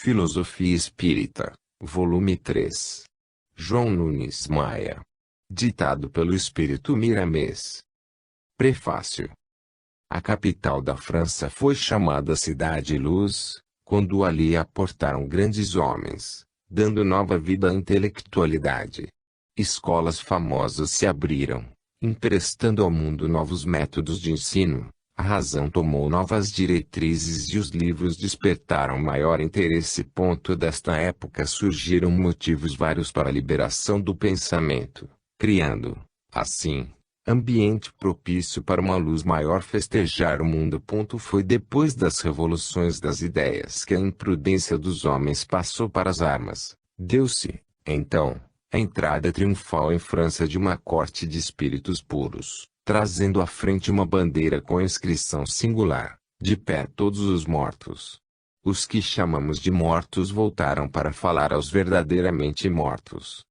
Filosofia Espírita, volume 3. João Nunes Maia. Ditado pelo Espírito Miramês. Prefácio. A capital da França foi chamada Cidade Luz, quando ali aportaram grandes homens, dando nova vida à intelectualidade. Escolas famosas se abriram, emprestando ao mundo novos métodos de ensino. A razão tomou novas diretrizes e os livros despertaram maior interesse. Desta época surgiram motivos vários para a liberação do pensamento, criando, assim, ambiente propício para uma luz maior festejar o mundo. Foi depois das revoluções das ideias que a imprudência dos homens passou para as armas. Deu-se, então, a entrada triunfal em França de uma corte de espíritos puros, trazendo à frente uma bandeira com inscrição singular: de pé todos os mortos. Os que chamamos de mortos voltaram para falar aos verdadeiramente mortos.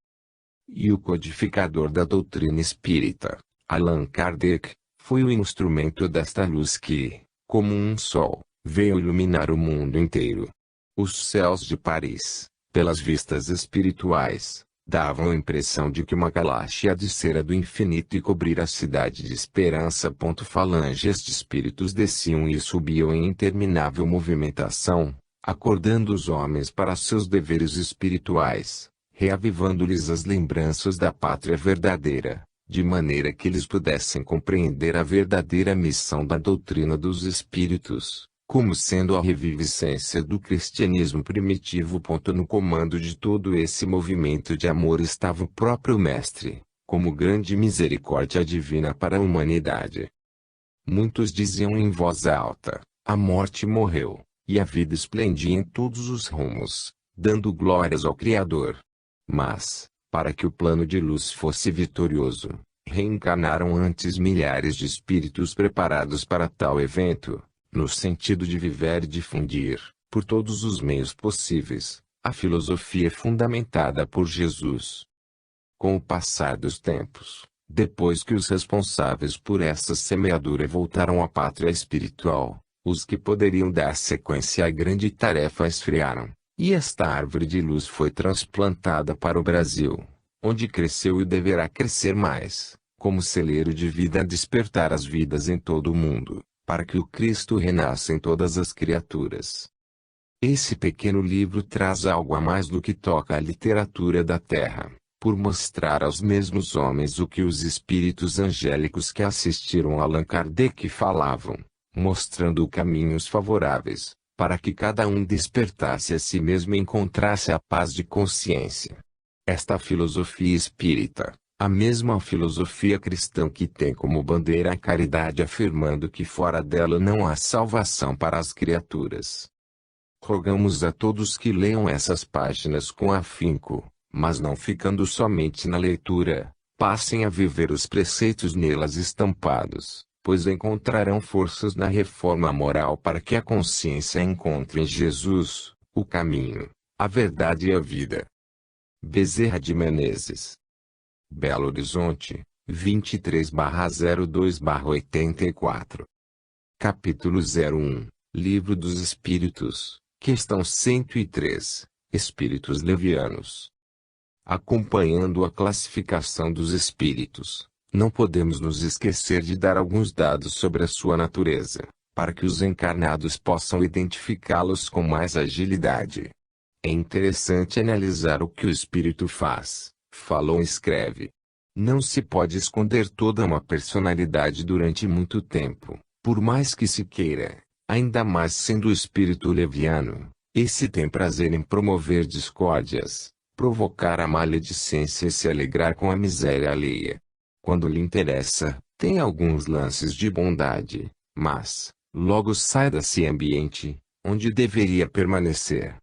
E o codificador da doutrina espírita, Allan Kardec, foi o instrumento desta luz que, como um sol, veio iluminar o mundo inteiro. Os céus de Paris, pelas vistas espirituais, davam a impressão de que uma galáxia de cera do infinito e cobrir a cidade de esperança. Falanges de espíritos desciam e subiam em interminável movimentação, acordando os homens para seus deveres espirituais, reavivando-lhes as lembranças da pátria verdadeira, de maneira que eles pudessem compreender a verdadeira missão da doutrina dos espíritos, como sendo a reviviscência do cristianismo primitivo. No comando de todo esse movimento de amor estava o próprio Mestre, como grande misericórdia divina para a humanidade. Muitos diziam em voz alta: a morte morreu, e a vida esplendia em todos os rumos, dando glórias ao Criador. Mas, para que o plano de luz fosse vitorioso, reencarnaram antes milhares de espíritos preparados para tal evento, no sentido de viver e difundir, por todos os meios possíveis, a filosofia fundamentada por Jesus. Com o passar dos tempos, depois que os responsáveis por essa semeadura voltaram à pátria espiritual, os que poderiam dar sequência à grande tarefa esfriaram, e esta árvore de luz foi transplantada para o Brasil, onde cresceu e deverá crescer mais, como celeiro de vida a despertar as vidas em todo o mundo, para que o Cristo renasça em todas as criaturas. Esse pequeno livro traz algo a mais do que toca a literatura da terra, por mostrar aos mesmos homens o que os espíritos angélicos que assistiram a Allan Kardec falavam, mostrando caminhos favoráveis, para que cada um despertasse a si mesmo e encontrasse a paz de consciência. Esta filosofia espírita, a mesma filosofia cristã que tem como bandeira a caridade, afirmando que fora dela não há salvação para as criaturas. Rogamos a todos que leiam essas páginas com afinco, mas não ficando somente na leitura, passem a viver os preceitos nelas estampados, pois encontrarão forças na reforma moral para que a consciência encontre em Jesus o caminho, a verdade e a vida. Bezerra de Menezes. Belo Horizonte, 23/02/84. Capítulo 01, Livro dos Espíritos, Questão 103, Espíritos Levianos. Acompanhando a classificação dos espíritos, não podemos nos esquecer de dar alguns dados sobre a sua natureza, para que os encarnados possam identificá-los com mais agilidade. É interessante analisar o que o espírito faz, fala ou escreve. Não se pode esconder toda uma personalidade durante muito tempo, por mais que se queira, ainda mais sendo o espírito leviano. Esse tem prazer em promover discórdias, provocar a maledicência e se alegrar com a miséria alheia. Quando lhe interessa, tem alguns lances de bondade, mas, logo sai desse ambiente, onde deveria permanecer.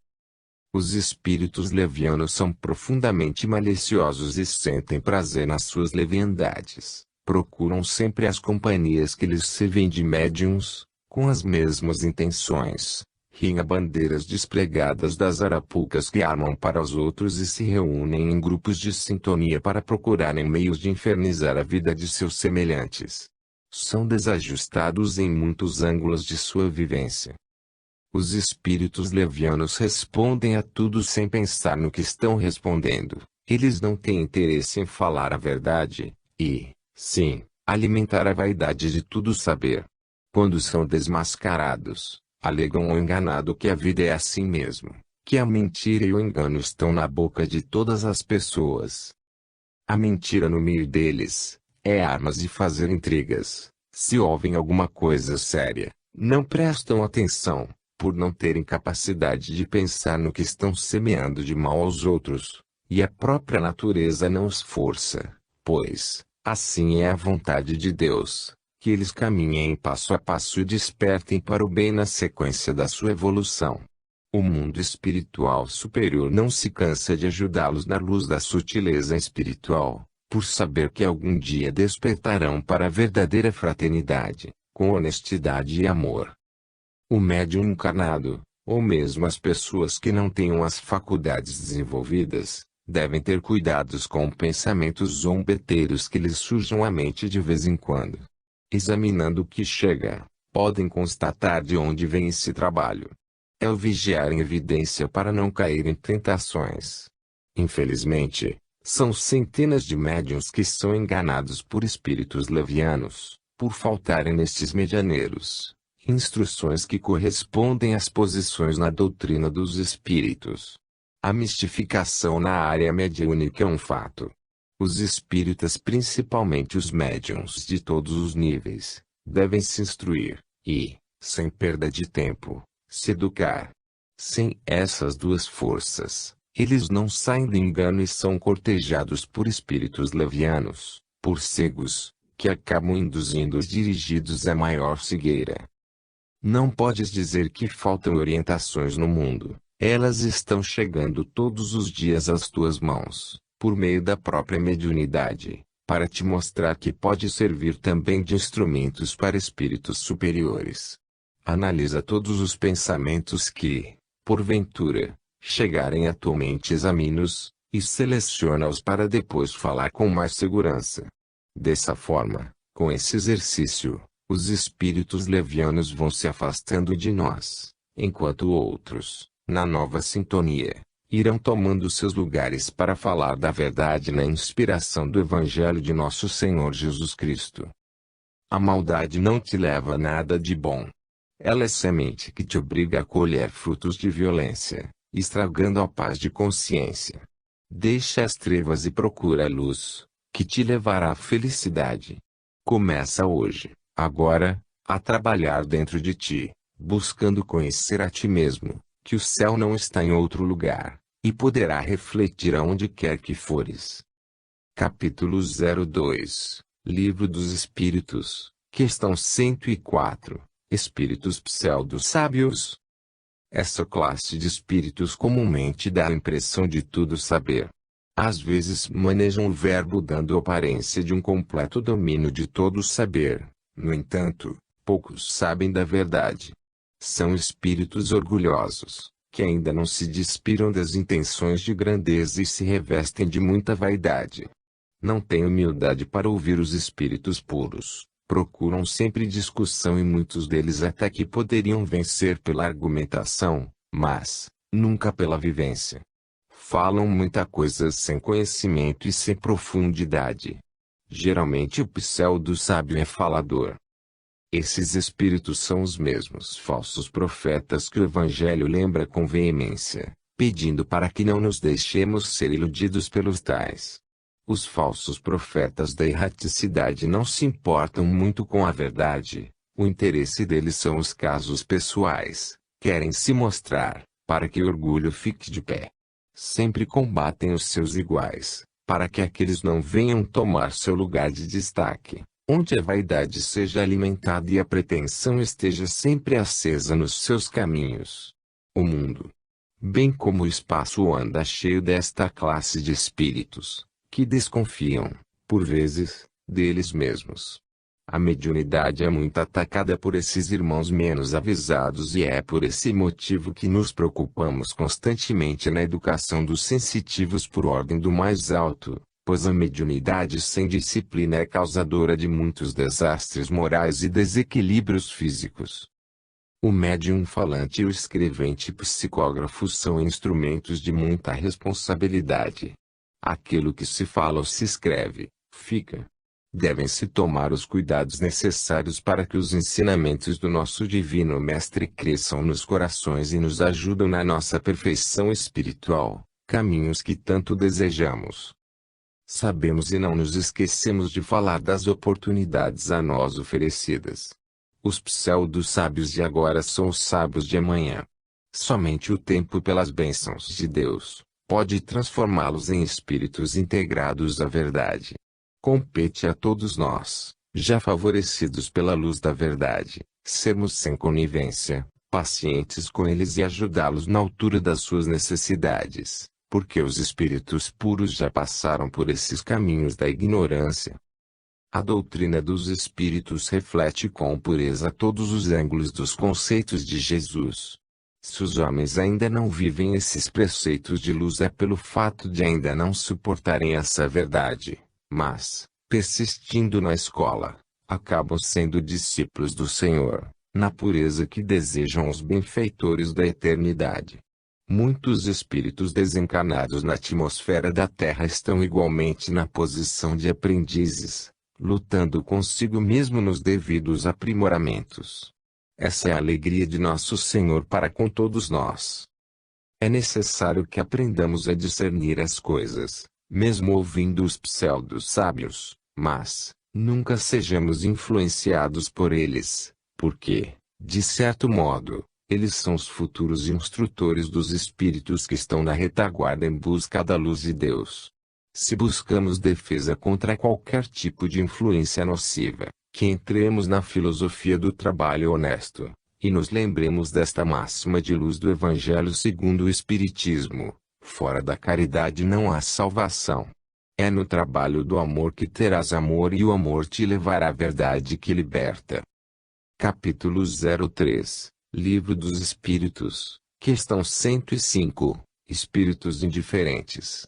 Os espíritos levianos são profundamente maliciosos e sentem prazer nas suas leviandades. Procuram sempre as companhias que lhes servem de médiuns, com as mesmas intenções. Riem a bandeiras despregadas das arapucas que armam para os outros e se reúnem em grupos de sintonia para procurarem meios de infernizar a vida de seus semelhantes. São desajustados em muitos ângulos de sua vivência. Os espíritos levianos respondem a tudo sem pensar no que estão respondendo. Eles não têm interesse em falar a verdade, e, sim, alimentar a vaidade de tudo saber. Quando são desmascarados, alegam ao enganado que a vida é assim mesmo, que a mentira e o engano estão na boca de todas as pessoas. A mentira no meio deles é armas de fazer intrigas. Se ouvem alguma coisa séria, não prestam atenção, por não terem capacidade de pensar no que estão semeando de mal aos outros, e a própria natureza não os força, pois, assim é a vontade de Deus, que eles caminhem passo a passo e despertem para o bem na sequência da sua evolução. O mundo espiritual superior não se cansa de ajudá-los na luz da sutileza espiritual, por saber que algum dia despertarão para a verdadeira fraternidade, com honestidade e amor. O médium encarnado, ou mesmo as pessoas que não tenham as faculdades desenvolvidas, devem ter cuidados com pensamentos zombeteiros que lhes surjam à mente de vez em quando. Examinando o que chega, podem constatar de onde vem esse trabalho. É o vigiar em evidência para não cair em tentações. Infelizmente, são centenas de médiuns que são enganados por espíritos levianos, por faltarem nestes medianeiros instruções que correspondem às posições na doutrina dos espíritos. A mistificação na área mediúnica é um fato. Os espíritas, principalmente os médiuns de todos os níveis, devem se instruir, e, sem perda de tempo, se educar. Sem essas duas forças, eles não saem do engano e são cortejados por espíritos levianos, por cegos, que acabam induzindo os dirigidos à maior cegueira. Não podes dizer que faltam orientações no mundo, elas estão chegando todos os dias às tuas mãos, por meio da própria mediunidade, para te mostrar que pode servir também de instrumentos para espíritos superiores. Analisa todos os pensamentos que, porventura, chegarem à tua mente, examina-os, e seleciona-os para depois falar com mais segurança. Dessa forma, com esse exercício, os espíritos levianos vão se afastando de nós, enquanto outros, na nova sintonia, irão tomando seus lugares para falar da verdade na inspiração do Evangelho de nosso Senhor Jesus Cristo. A maldade não te leva a nada de bom. Ela é semente que te obriga a colher frutos de violência, estragando a paz de consciência. Deixa as trevas e procura a luz, que te levará à felicidade. Começa hoje, agora, a trabalhar dentro de ti, buscando conhecer a ti mesmo, que o céu não está em outro lugar, e poderá refletir aonde quer que fores. Capítulo 02, Livro dos Espíritos, Questão 104, Espíritos Pseudo-Sábios. Essa classe de espíritos comumente dá a impressão de tudo saber. Às vezes manejam o verbo dando aparência de um completo domínio de todo o saber. No entanto, poucos sabem da verdade. São espíritos orgulhosos, que ainda não se despiram das intenções de grandeza e se revestem de muita vaidade. Não têm humildade para ouvir os espíritos puros, procuram sempre discussão e muitos deles até que poderiam vencer pela argumentação, mas, nunca pela vivência. Falam muita coisa sem conhecimento e sem profundidade. Geralmente o pseudo-sábio é falador. Esses espíritos são os mesmos falsos profetas que o Evangelho lembra com veemência, pedindo para que não nos deixemos ser iludidos pelos tais. Os falsos profetas da erraticidade não se importam muito com a verdade, o interesse deles são os casos pessoais, querem se mostrar, para que o orgulho fique de pé. Sempre combatem os seus iguais, para que aqueles não venham tomar seu lugar de destaque, onde a vaidade seja alimentada e a pretensão esteja sempre acesa nos seus caminhos. O mundo, bem como o espaço, anda cheio desta classe de espíritos, que desconfiam, por vezes, deles mesmos. A mediunidade é muito atacada por esses irmãos menos avisados e é por esse motivo que nos preocupamos constantemente na educação dos sensitivos por ordem do mais alto, pois a mediunidade sem disciplina é causadora de muitos desastres morais e desequilíbrios físicos. O médium falante e o escrevente psicógrafo são instrumentos de muita responsabilidade. Aquilo que se fala ou se escreve, fica. Devem-se tomar os cuidados necessários para que os ensinamentos do nosso Divino Mestre cresçam nos corações e nos ajudem na nossa perfeição espiritual, caminhos que tanto desejamos. Sabemos e não nos esquecemos de falar das oportunidades a nós oferecidas. Os pseudo-sábios de agora são os sábios de amanhã. Somente o tempo, pelas bênçãos de Deus, pode transformá-los em espíritos integrados à verdade. Compete a todos nós, já favorecidos pela luz da verdade, sermos sem conivência, pacientes com eles e ajudá-los na altura das suas necessidades, porque os espíritos puros já passaram por esses caminhos da ignorância. A doutrina dos espíritos reflete com pureza todos os ângulos dos conceitos de Jesus. Se os homens ainda não vivem esses preceitos de luz, é pelo fato de ainda não suportarem essa verdade, mas, persistindo na escola, acabam sendo discípulos do Senhor, na pureza que desejam os benfeitores da eternidade. Muitos espíritos desencarnados na atmosfera da Terra estão igualmente na posição de aprendizes, lutando consigo mesmo nos devidos aprimoramentos. Essa é a alegria de nosso Senhor para com todos nós. É necessário que aprendamos a discernir as coisas, mesmo ouvindo os pseudo-sábios, mas nunca sejamos influenciados por eles, porque, de certo modo, eles são os futuros instrutores dos espíritos que estão na retaguarda em busca da luz de Deus. Se buscamos defesa contra qualquer tipo de influência nociva, que entremos na filosofia do trabalho honesto, e nos lembremos desta máxima de luz do Evangelho segundo o Espiritismo: fora da caridade não há salvação. É no trabalho do amor que terás amor e o amor te levará à verdade que liberta. Capítulo 03, Livro dos Espíritos, Questão 105, Espíritos indiferentes.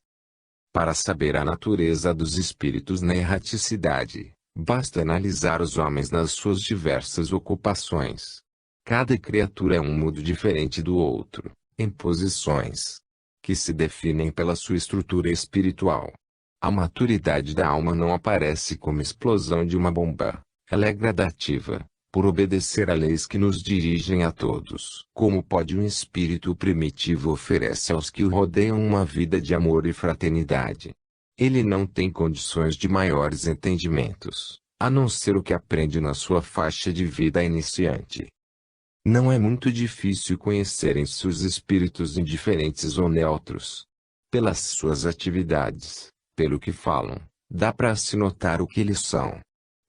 Para saber a natureza dos espíritos na erraticidade, basta analisar os homens nas suas diversas ocupações. Cada criatura é um mundo diferente do outro, em posições que se definem pela sua estrutura espiritual. A maturidade da alma não aparece como explosão de uma bomba, ela é gradativa, por obedecer a leis que nos dirigem a todos. Como pode um espírito primitivo oferecer aos que o rodeiam uma vida de amor e fraternidade? Ele não tem condições de maiores entendimentos, a não ser o que aprende na sua faixa de vida iniciante. Não é muito difícil conhecerem-se os espíritos indiferentes ou neutros. Pelas suas atividades, pelo que falam, dá para se notar o que eles são.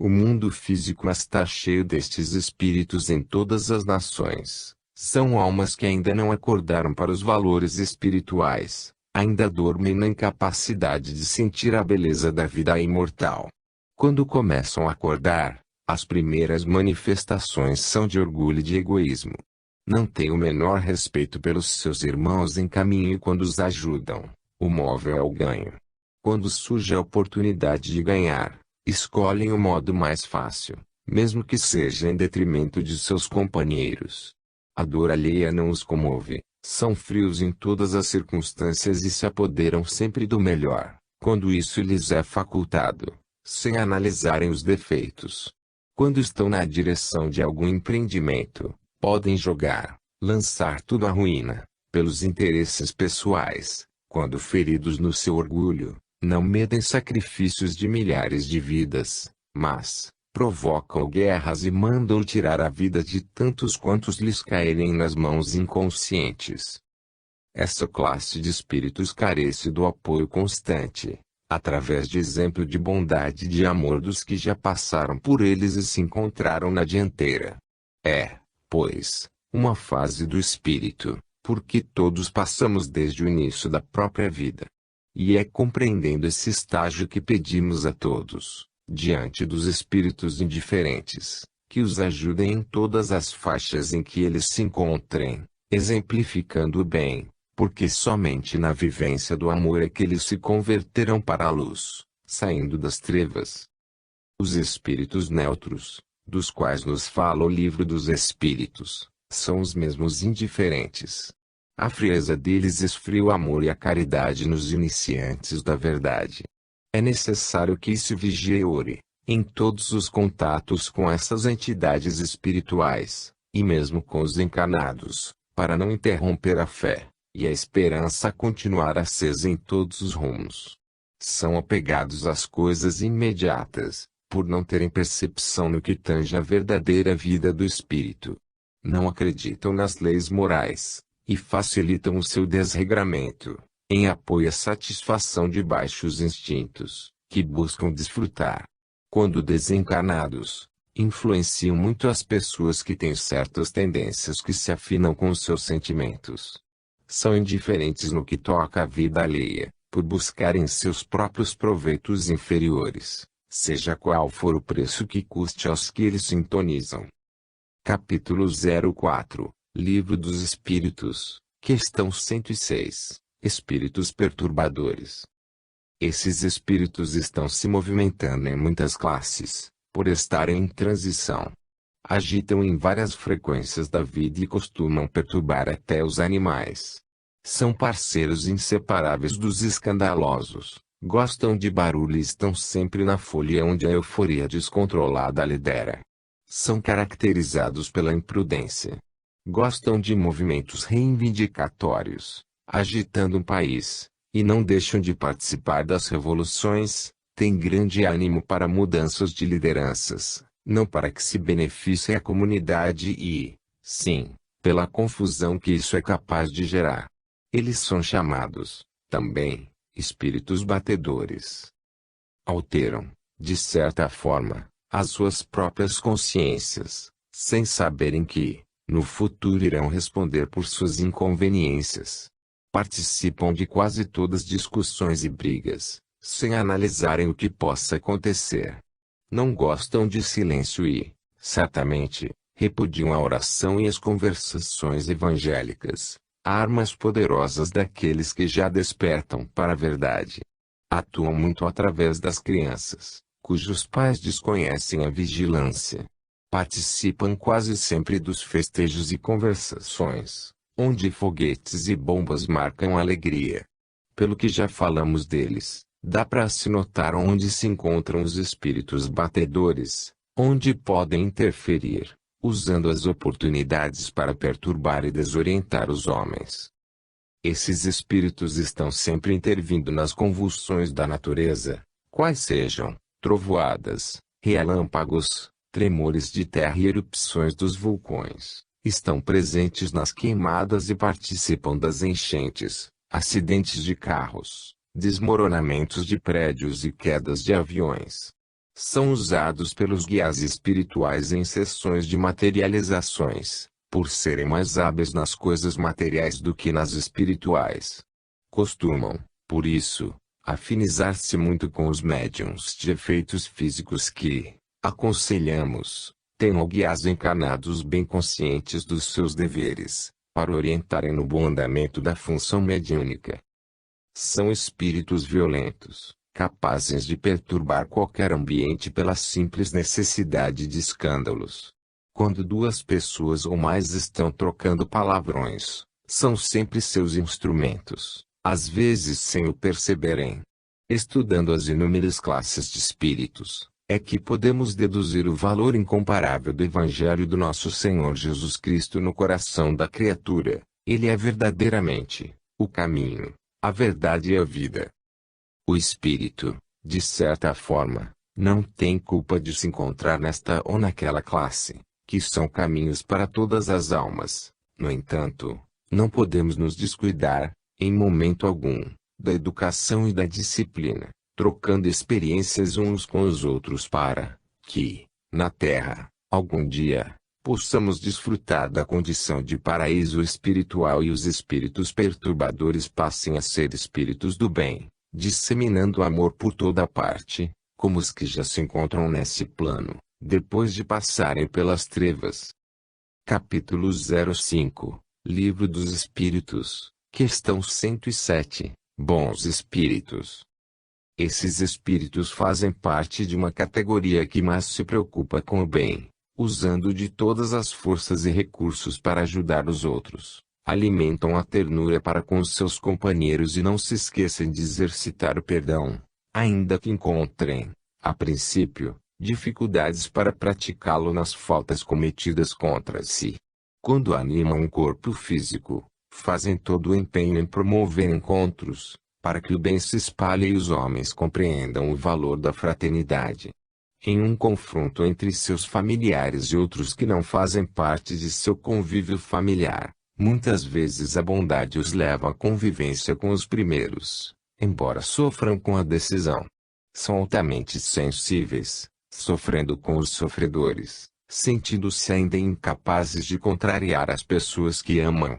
O mundo físico está cheio destes espíritos em todas as nações. São almas que ainda não acordaram para os valores espirituais, ainda dormem na incapacidade de sentir a beleza da vida imortal. Quando começam a acordar, as primeiras manifestações são de orgulho e de egoísmo. Não têm o menor respeito pelos seus irmãos em caminho e quando os ajudam, o móvel é o ganho. Quando surge a oportunidade de ganhar, escolhem o modo mais fácil, mesmo que seja em detrimento de seus companheiros. A dor alheia não os comove, são frios em todas as circunstâncias e se apoderam sempre do melhor, quando isso lhes é facultado, sem analisarem os defeitos. Quando estão na direção de algum empreendimento, podem jogar, lançar tudo à ruína, pelos interesses pessoais. Quando feridos no seu orgulho, não medem sacrifícios de milhares de vidas, mas provocam guerras e mandam tirar a vida de tantos quantos lhes caírem nas mãos inconscientes. Essa classe de espíritos carece do apoio constante, através de exemplo de bondade e de amor dos que já passaram por eles e se encontraram na dianteira. É, pois, uma fase do espírito, porque todos passamos desde o início da própria vida. E é compreendendo esse estágio que pedimos a todos, diante dos espíritos indiferentes, que os ajudem em todas as faixas em que eles se encontrem, exemplificando o bem, porque somente na vivência do amor é que eles se converterão para a luz, saindo das trevas. Os espíritos neutros, dos quais nos fala o Livro dos Espíritos, São os mesmos indiferentes. A frieza deles esfria o amor e a caridade nos iniciantes da verdade. É necessário que se vigie e ore, em todos os contatos com essas entidades espirituais, e mesmo com os encarnados, para não interromper a fé, e a esperança continuar acesa em todos os rumos. São apegados às coisas imediatas, por não terem percepção no que tange a verdadeira vida do espírito. Não acreditam nas leis morais, e facilitam o seu desregramento, em apoio à satisfação de baixos instintos, que buscam desfrutar. Quando desencarnados, influenciam muito as pessoas que têm certas tendências que se afinam com os seus sentimentos. São indiferentes no que toca à vida alheia, por buscarem seus próprios proveitos inferiores, seja qual for o preço que custe aos que eles sintonizam. Capítulo 04, Livro dos Espíritos, Questão 106, Espíritos Perturbadores. Esses espíritos estão se movimentando em muitas classes, por estarem em transição. Agitam em várias frequências da vida e costumam perturbar até os animais. São parceiros inseparáveis dos escandalosos, gostam de barulho e estão sempre na folha onde a euforia descontrolada lidera. São caracterizados pela imprudência. Gostam de movimentos reivindicatórios, agitando um país, e não deixam de participar das revoluções. Têm grande ânimo para mudanças de lideranças, não para que se beneficie a comunidade e, sim, pela confusão que isso é capaz de gerar. Eles são chamados, também, espíritos batedores. Alteram, de certa forma, as suas próprias consciências, sem saberem que, no futuro irão responder por suas inconveniências. Participam de quase todas as discussões e brigas, sem analisarem o que possa acontecer. Não gostam de silêncio e, certamente, repudiam a oração e as conversações evangélicas, armas poderosas daqueles que já despertam para a verdade. Atuam muito através das crianças, cujos pais desconhecem a vigilância. Participam quase sempre dos festejos e conversações, onde foguetes e bombas marcam a alegria. Pelo que já falamos deles, dá para se notar onde se encontram os espíritos batedores, onde podem interferir, usando as oportunidades para perturbar e desorientar os homens. Esses espíritos estão sempre intervindo nas convulsões da natureza, quais sejam trovoadas, relâmpagos, tremores de terra e erupções dos vulcões. Estão presentes nas queimadas e participam das enchentes, acidentes de carros, desmoronamentos de prédios e quedas de aviões. São usados pelos guias espirituais em sessões de materializações, por serem mais hábeis nas coisas materiais do que nas espirituais. Costumam, por isso, afinizar-se muito com os médiuns de efeitos físicos que, aconselhamos, tenham guias encarnados bem conscientes dos seus deveres, para orientarem no bom andamento da função mediúnica. São espíritos violentos, capazes de perturbar qualquer ambiente pela simples necessidade de escândalos. Quando duas pessoas ou mais estão trocando palavrões, são sempre seus instrumentos, às vezes sem o perceberem. Estudando as inúmeras classes de espíritos, é que podemos deduzir o valor incomparável do Evangelho do nosso Senhor Jesus Cristo no coração da criatura. Ele é verdadeiramente o caminho, a verdade e a vida. O espírito, de certa forma, não tem culpa de se encontrar nesta ou naquela classe, que são caminhos para todas as almas. No entanto, não podemos nos descuidar, em momento algum, da educação e da disciplina, trocando experiências uns com os outros para que, na Terra, algum dia, possamos desfrutar da condição de paraíso espiritual e os espíritos perturbadores passem a ser espíritos do bem, disseminando amor por toda parte, como os que já se encontram nesse plano, depois de passarem pelas trevas. Capítulo 05, Livro dos Espíritos, Questão 107, Bons Espíritos. Esses espíritos fazem parte de uma categoria que mais se preocupa com o bem, usando de todas as forças e recursos para ajudar os outros. Alimentam a ternura para com os seus companheiros e não se esquecem de exercitar o perdão, ainda que encontrem, a princípio, dificuldades para praticá-lo nas faltas cometidas contra si. Quando animam um corpo físico, fazem todo o empenho em promover encontros, para que o bem se espalhe e os homens compreendam o valor da fraternidade. Em um confronto entre seus familiares e outros que não fazem parte de seu convívio familiar, muitas vezes a bondade os leva à convivência com os primeiros, embora sofram com a decisão. São altamente sensíveis, sofrendo com os sofredores, sentindo-se ainda incapazes de contrariar as pessoas que amam.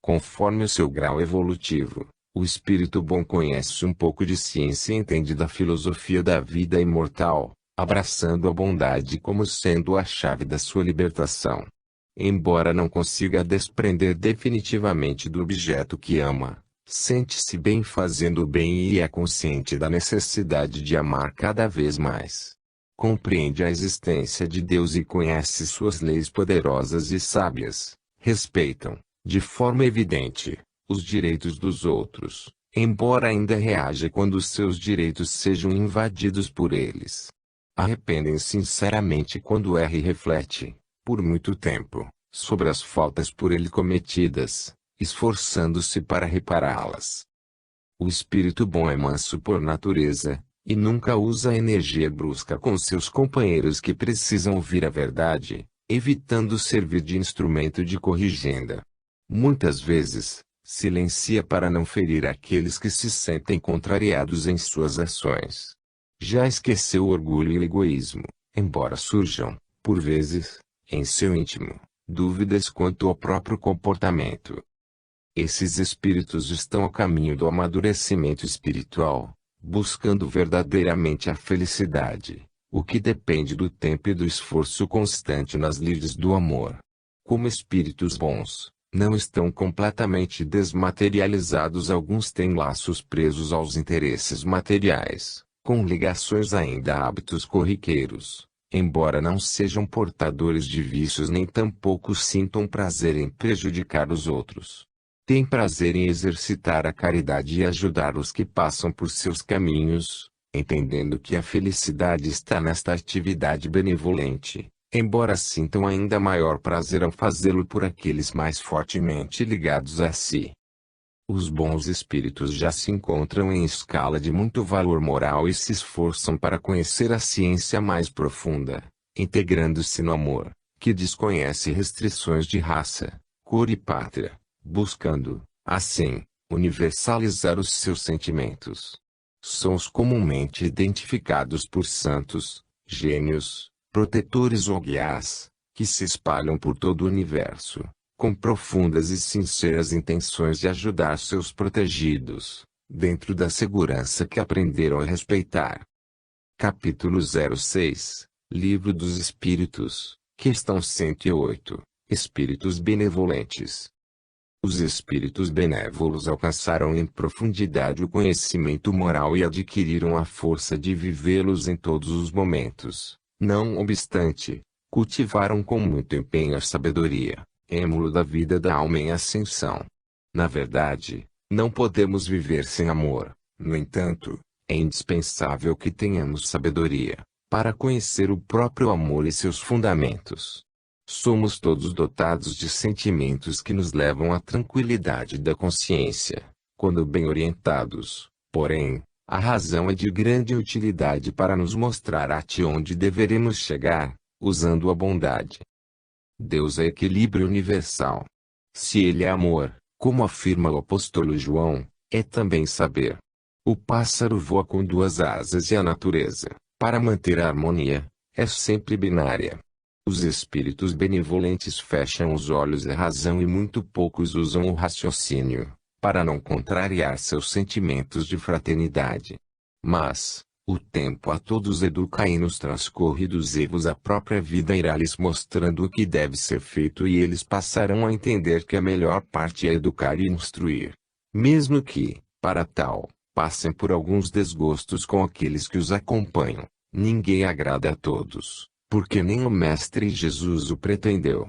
Conforme o seu grau evolutivo, o espírito bom conhece um pouco de ciência e entende da filosofia da vida imortal, abraçando a bondade como sendo a chave da sua libertação. Embora não consiga desprender definitivamente do objeto que ama, sente-se bem fazendo o bem e é consciente da necessidade de amar cada vez mais. Compreende a existência de Deus e conhece suas leis poderosas e sábias. Respeitam, de forma evidente, os direitos dos outros, embora ainda reaja quando seus direitos sejam invadidos por eles. Arrependem sinceramente quando erra e reflete, por muito tempo, sobre as faltas por ele cometidas, esforçando-se para repará-las. O espírito bom é manso por natureza, e nunca usa energia brusca com seus companheiros que precisam ouvir a verdade, evitando servir de instrumento de corrigenda. Muitas vezes, silencia para não ferir aqueles que se sentem contrariados em suas ações. Já esqueceu o orgulho e o egoísmo, embora surjam, por vezes, em seu íntimo, dúvidas quanto ao próprio comportamento. Esses espíritos estão a caminho do amadurecimento espiritual, buscando verdadeiramente a felicidade, o que depende do tempo e do esforço constante nas lides do amor. Como espíritos bons, não estão completamente desmaterializados. Alguns têm laços presos aos interesses materiais, com ligações ainda a hábitos corriqueiros, embora não sejam portadores de vícios nem tampouco sintam prazer em prejudicar os outros. Têm prazer em exercitar a caridade e ajudar os que passam por seus caminhos, entendendo que a felicidade está nesta atividade benevolente, embora sintam ainda maior prazer ao fazê-lo por aqueles mais fortemente ligados a si. Os bons espíritos já se encontram em escala de muito valor moral e se esforçam para conhecer a ciência mais profunda, integrando-se no amor, que desconhece restrições de raça, cor e pátria, buscando, assim, universalizar os seus sentimentos. São os comumente identificados por santos, gênios, protetores ou guias, que se espalham por todo o universo, com profundas e sinceras intenções de ajudar seus protegidos, dentro da segurança que aprenderam a respeitar. Capítulo 06, Livro dos Espíritos, Questão 108, Espíritos Benevolentes. Os espíritos benévolos alcançaram em profundidade o conhecimento moral e adquiriram a força de vivê-los em todos os momentos. Não obstante, cultivaram com muito empenho a sabedoria, êmulo da vida da alma em ascensão. Na verdade, não podemos viver sem amor. No entanto, é indispensável que tenhamos sabedoria, para conhecer o próprio amor e seus fundamentos. Somos todos dotados de sentimentos que nos levam à tranquilidade da consciência, quando bem orientados. Porém, a razão é de grande utilidade para nos mostrar até onde deveremos chegar, usando a bondade. Deus é equilíbrio universal. Se Ele é amor, como afirma o apóstolo João, é também saber. O pássaro voa com duas asas e a natureza, para manter a harmonia, é sempre binária. Os espíritos benevolentes fecham os olhos à razão e muito poucos usam o raciocínio, para não contrariar seus sentimentos de fraternidade. Mas, o tempo a todos educa e nos transcorridos erros a própria vida irá lhes mostrando o que deve ser feito e eles passarão a entender que a melhor parte é educar e instruir. Mesmo que, para tal, passem por alguns desgostos com aqueles que os acompanham, ninguém agrada a todos. porque nem o Mestre Jesus o pretendeu.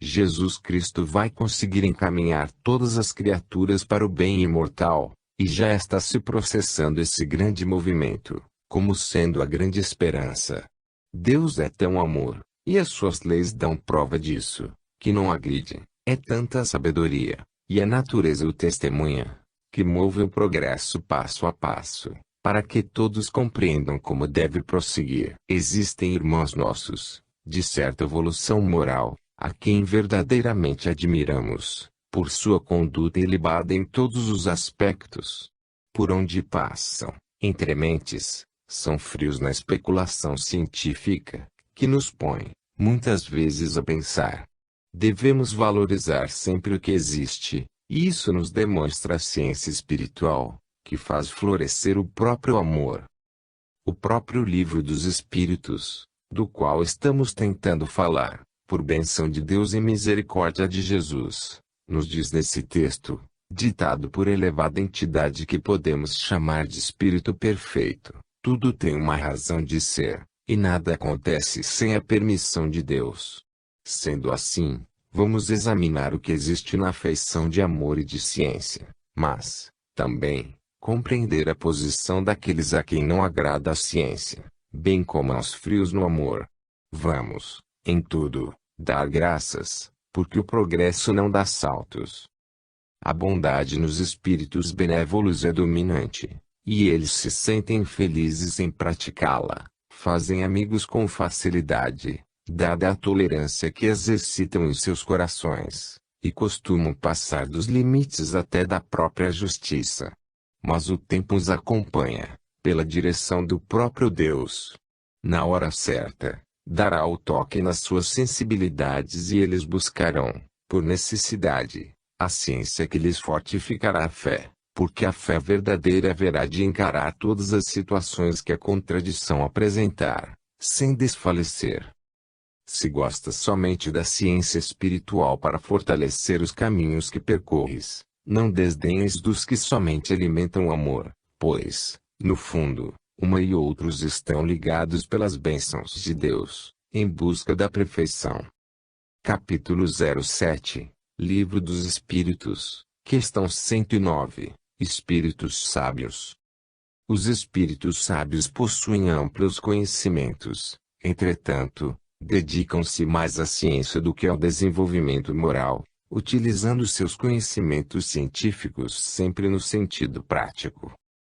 Jesus Cristo vai conseguir encaminhar todas as criaturas para o bem imortal, e já está se processando esse grande movimento, como sendo a grande esperança. Deus é tão amor, e as suas leis dão prova disso, que não agride, é tanta sabedoria, e a natureza o testemunha, que move o progresso passo a passo, para que todos compreendam como deve prosseguir. Existem irmãos nossos, de certa evolução moral, a quem verdadeiramente admiramos, por sua conduta ilibada em todos os aspectos. Por onde passam, entre mentes, são frios na especulação científica, que nos põe, muitas vezes a pensar. Devemos valorizar sempre o que existe, e isso nos demonstra a ciência espiritual, que faz florescer o próprio amor. O próprio livro dos Espíritos, do qual estamos tentando falar, por bênção de Deus e misericórdia de Jesus, nos diz nesse texto, ditado por elevada entidade que podemos chamar de Espírito Perfeito, tudo tem uma razão de ser, e nada acontece sem a permissão de Deus. Sendo assim, vamos examinar o que existe na feição de amor e de ciência, mas, também, compreender a posição daqueles a quem não agrada a ciência, bem como aos frios no amor. Vamos, em tudo, dar graças, porque o progresso não dá saltos. A bondade nos espíritos benévolos é dominante, e eles se sentem felizes em praticá-la, fazem amigos com facilidade, dada a tolerância que exercitam em seus corações, e costumam passar dos limites até da própria justiça. Mas o tempo os acompanha, pela direção do próprio Deus. Na hora certa, dará o toque nas suas sensibilidades e eles buscarão, por necessidade, a ciência que lhes fortificará a fé, porque a fé verdadeira haverá de encarar todas as situações que a contradição apresentar, sem desfalecer. Se gostas somente da ciência espiritual para fortalecer os caminhos que percorres, não desdenhes dos que somente alimentam o amor, pois, no fundo, uma e outros estão ligados pelas bênçãos de Deus, em busca da perfeição. Capítulo 07, Livro dos Espíritos, questão 109, Espíritos Sábios. Os espíritos sábios possuem amplos conhecimentos, entretanto, dedicam-se mais à ciência do que ao desenvolvimento moral, utilizando seus conhecimentos científicos sempre no sentido prático.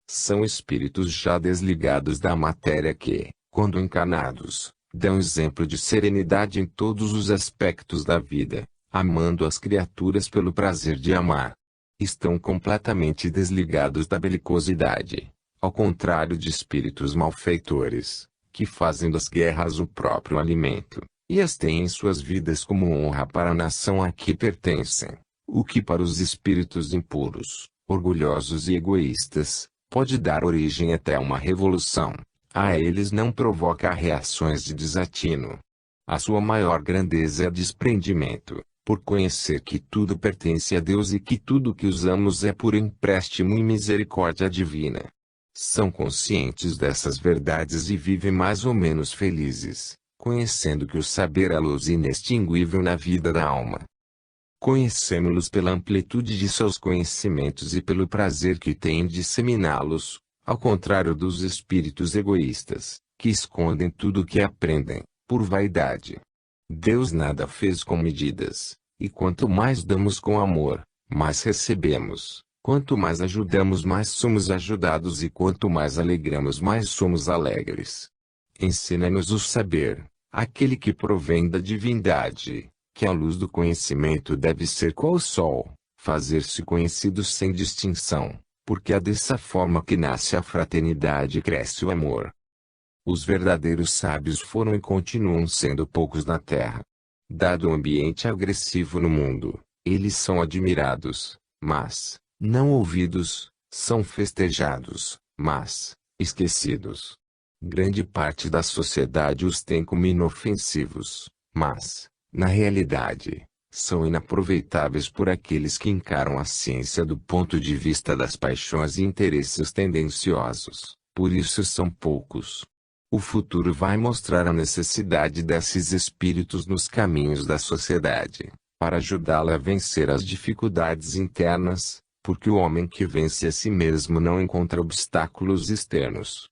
São espíritos já desligados da matéria que, quando encarnados, dão exemplo de serenidade em todos os aspectos da vida, amando as criaturas pelo prazer de amar. Estão completamente desligados da belicosidade, ao contrário de espíritos malfeitores, que fazem das guerras o próprio alimento, e as têm em suas vidas como honra para a nação a que pertencem, o que para os espíritos impuros, orgulhosos e egoístas, pode dar origem até a uma revolução. A eles não provoca reações de desatino. A sua maior grandeza é desprendimento, por conhecer que tudo pertence a Deus e que tudo que usamos é por empréstimo e misericórdia divina. São conscientes dessas verdades e vivem mais ou menos felizes, conhecendo que o saber é a luz inextinguível na vida da alma. Conhecemos-los pela amplitude de seus conhecimentos e pelo prazer que têm em disseminá-los, ao contrário dos espíritos egoístas, que escondem tudo o que aprendem, por vaidade. Deus nada fez com medidas, e quanto mais damos com amor, mais recebemos. Quanto mais ajudamos, mais somos ajudados, e quanto mais alegramos, mais somos alegres. Ensina-nos o saber, aquele que provém da divindade, que a luz do conhecimento deve ser qual o sol, fazer-se conhecido sem distinção, porque é dessa forma que nasce a fraternidade e cresce o amor. Os verdadeiros sábios foram e continuam sendo poucos na Terra. Dado o ambiente agressivo no mundo, eles são admirados, mas, não ouvidos, são festejados, mas, esquecidos. Grande parte da sociedade os tem como inofensivos, mas, na realidade, são inaproveitáveis por aqueles que encaram a ciência do ponto de vista das paixões e interesses tendenciosos, por isso são poucos. O futuro vai mostrar a necessidade desses espíritos nos caminhos da sociedade, para ajudá-la a vencer as dificuldades internas, porque o homem que vence a si mesmo não encontra obstáculos externos.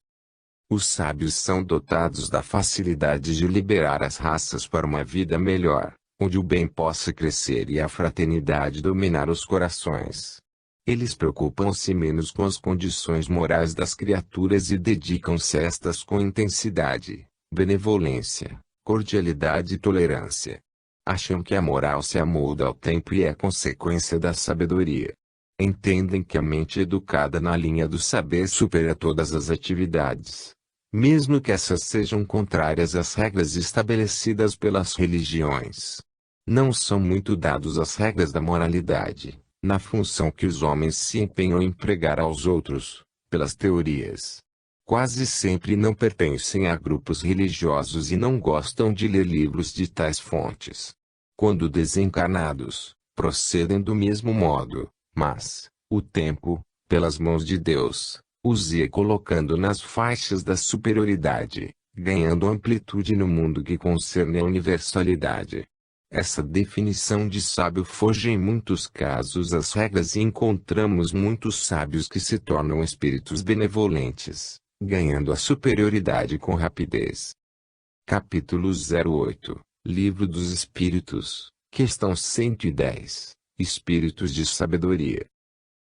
Os sábios são dotados da facilidade de liberar as raças para uma vida melhor, onde o bem possa crescer e a fraternidade dominar os corações. Eles preocupam-se menos com as condições morais das criaturas e dedicam-se a estas com intensidade, benevolência, cordialidade e tolerância. Acham que a moral se amolda ao tempo e é consequência da sabedoria. Entendem que a mente educada na linha do saber supera todas as atividades, mesmo que essas sejam contrárias às regras estabelecidas pelas religiões. Não são muito dados às regras da moralidade, na função que os homens se empenham em pregar aos outros, pelas teorias. Quase sempre não pertencem a grupos religiosos e não gostam de ler livros de tais fontes. Quando desencarnados, procedem do mesmo modo, mas, o tempo, pelas mãos de Deus, os ia colocando nas faixas da superioridade, ganhando amplitude no mundo que concerne a universalidade. Essa definição de sábio foge em muitos casos às regras e encontramos muitos sábios que se tornam espíritos benevolentes, ganhando a superioridade com rapidez. Capítulo 08, Livro dos Espíritos, questão 110, Espíritos de Sabedoria.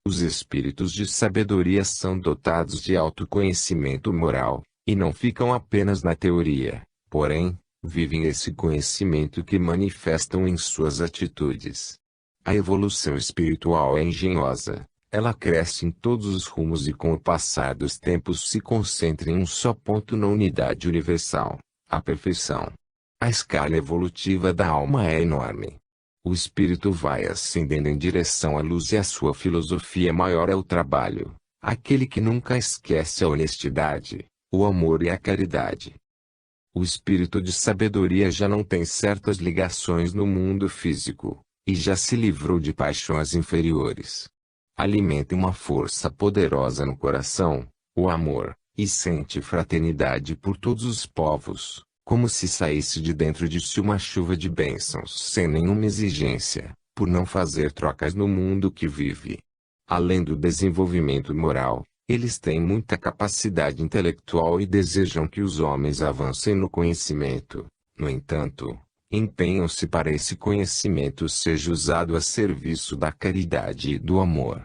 Os espíritos de sabedoria são dotados de autoconhecimento moral, e não ficam apenas na teoria, porém, vivem esse conhecimento que manifestam em suas atitudes. A evolução espiritual é engenhosa, ela cresce em todos os rumos e com o passar dos tempos se concentra em um só ponto na unidade universal, a perfeição. A escala evolutiva da alma é enorme. O espírito vai ascendendo em direção à luz e a sua filosofia maior é o trabalho, aquele que nunca esquece a honestidade, o amor e a caridade. O espírito de sabedoria já não tem certas ligações no mundo físico, e já se livrou de paixões inferiores. Alimenta uma força poderosa no coração, o amor, e sente fraternidade por todos os povos, como se saísse de dentro de si uma chuva de bênçãos sem nenhuma exigência, por não fazer trocas no mundo que vive. Além do desenvolvimento moral, eles têm muita capacidade intelectual e desejam que os homens avancem no conhecimento. No entanto, empenham-se para esse conhecimento seja usado a serviço da caridade e do amor.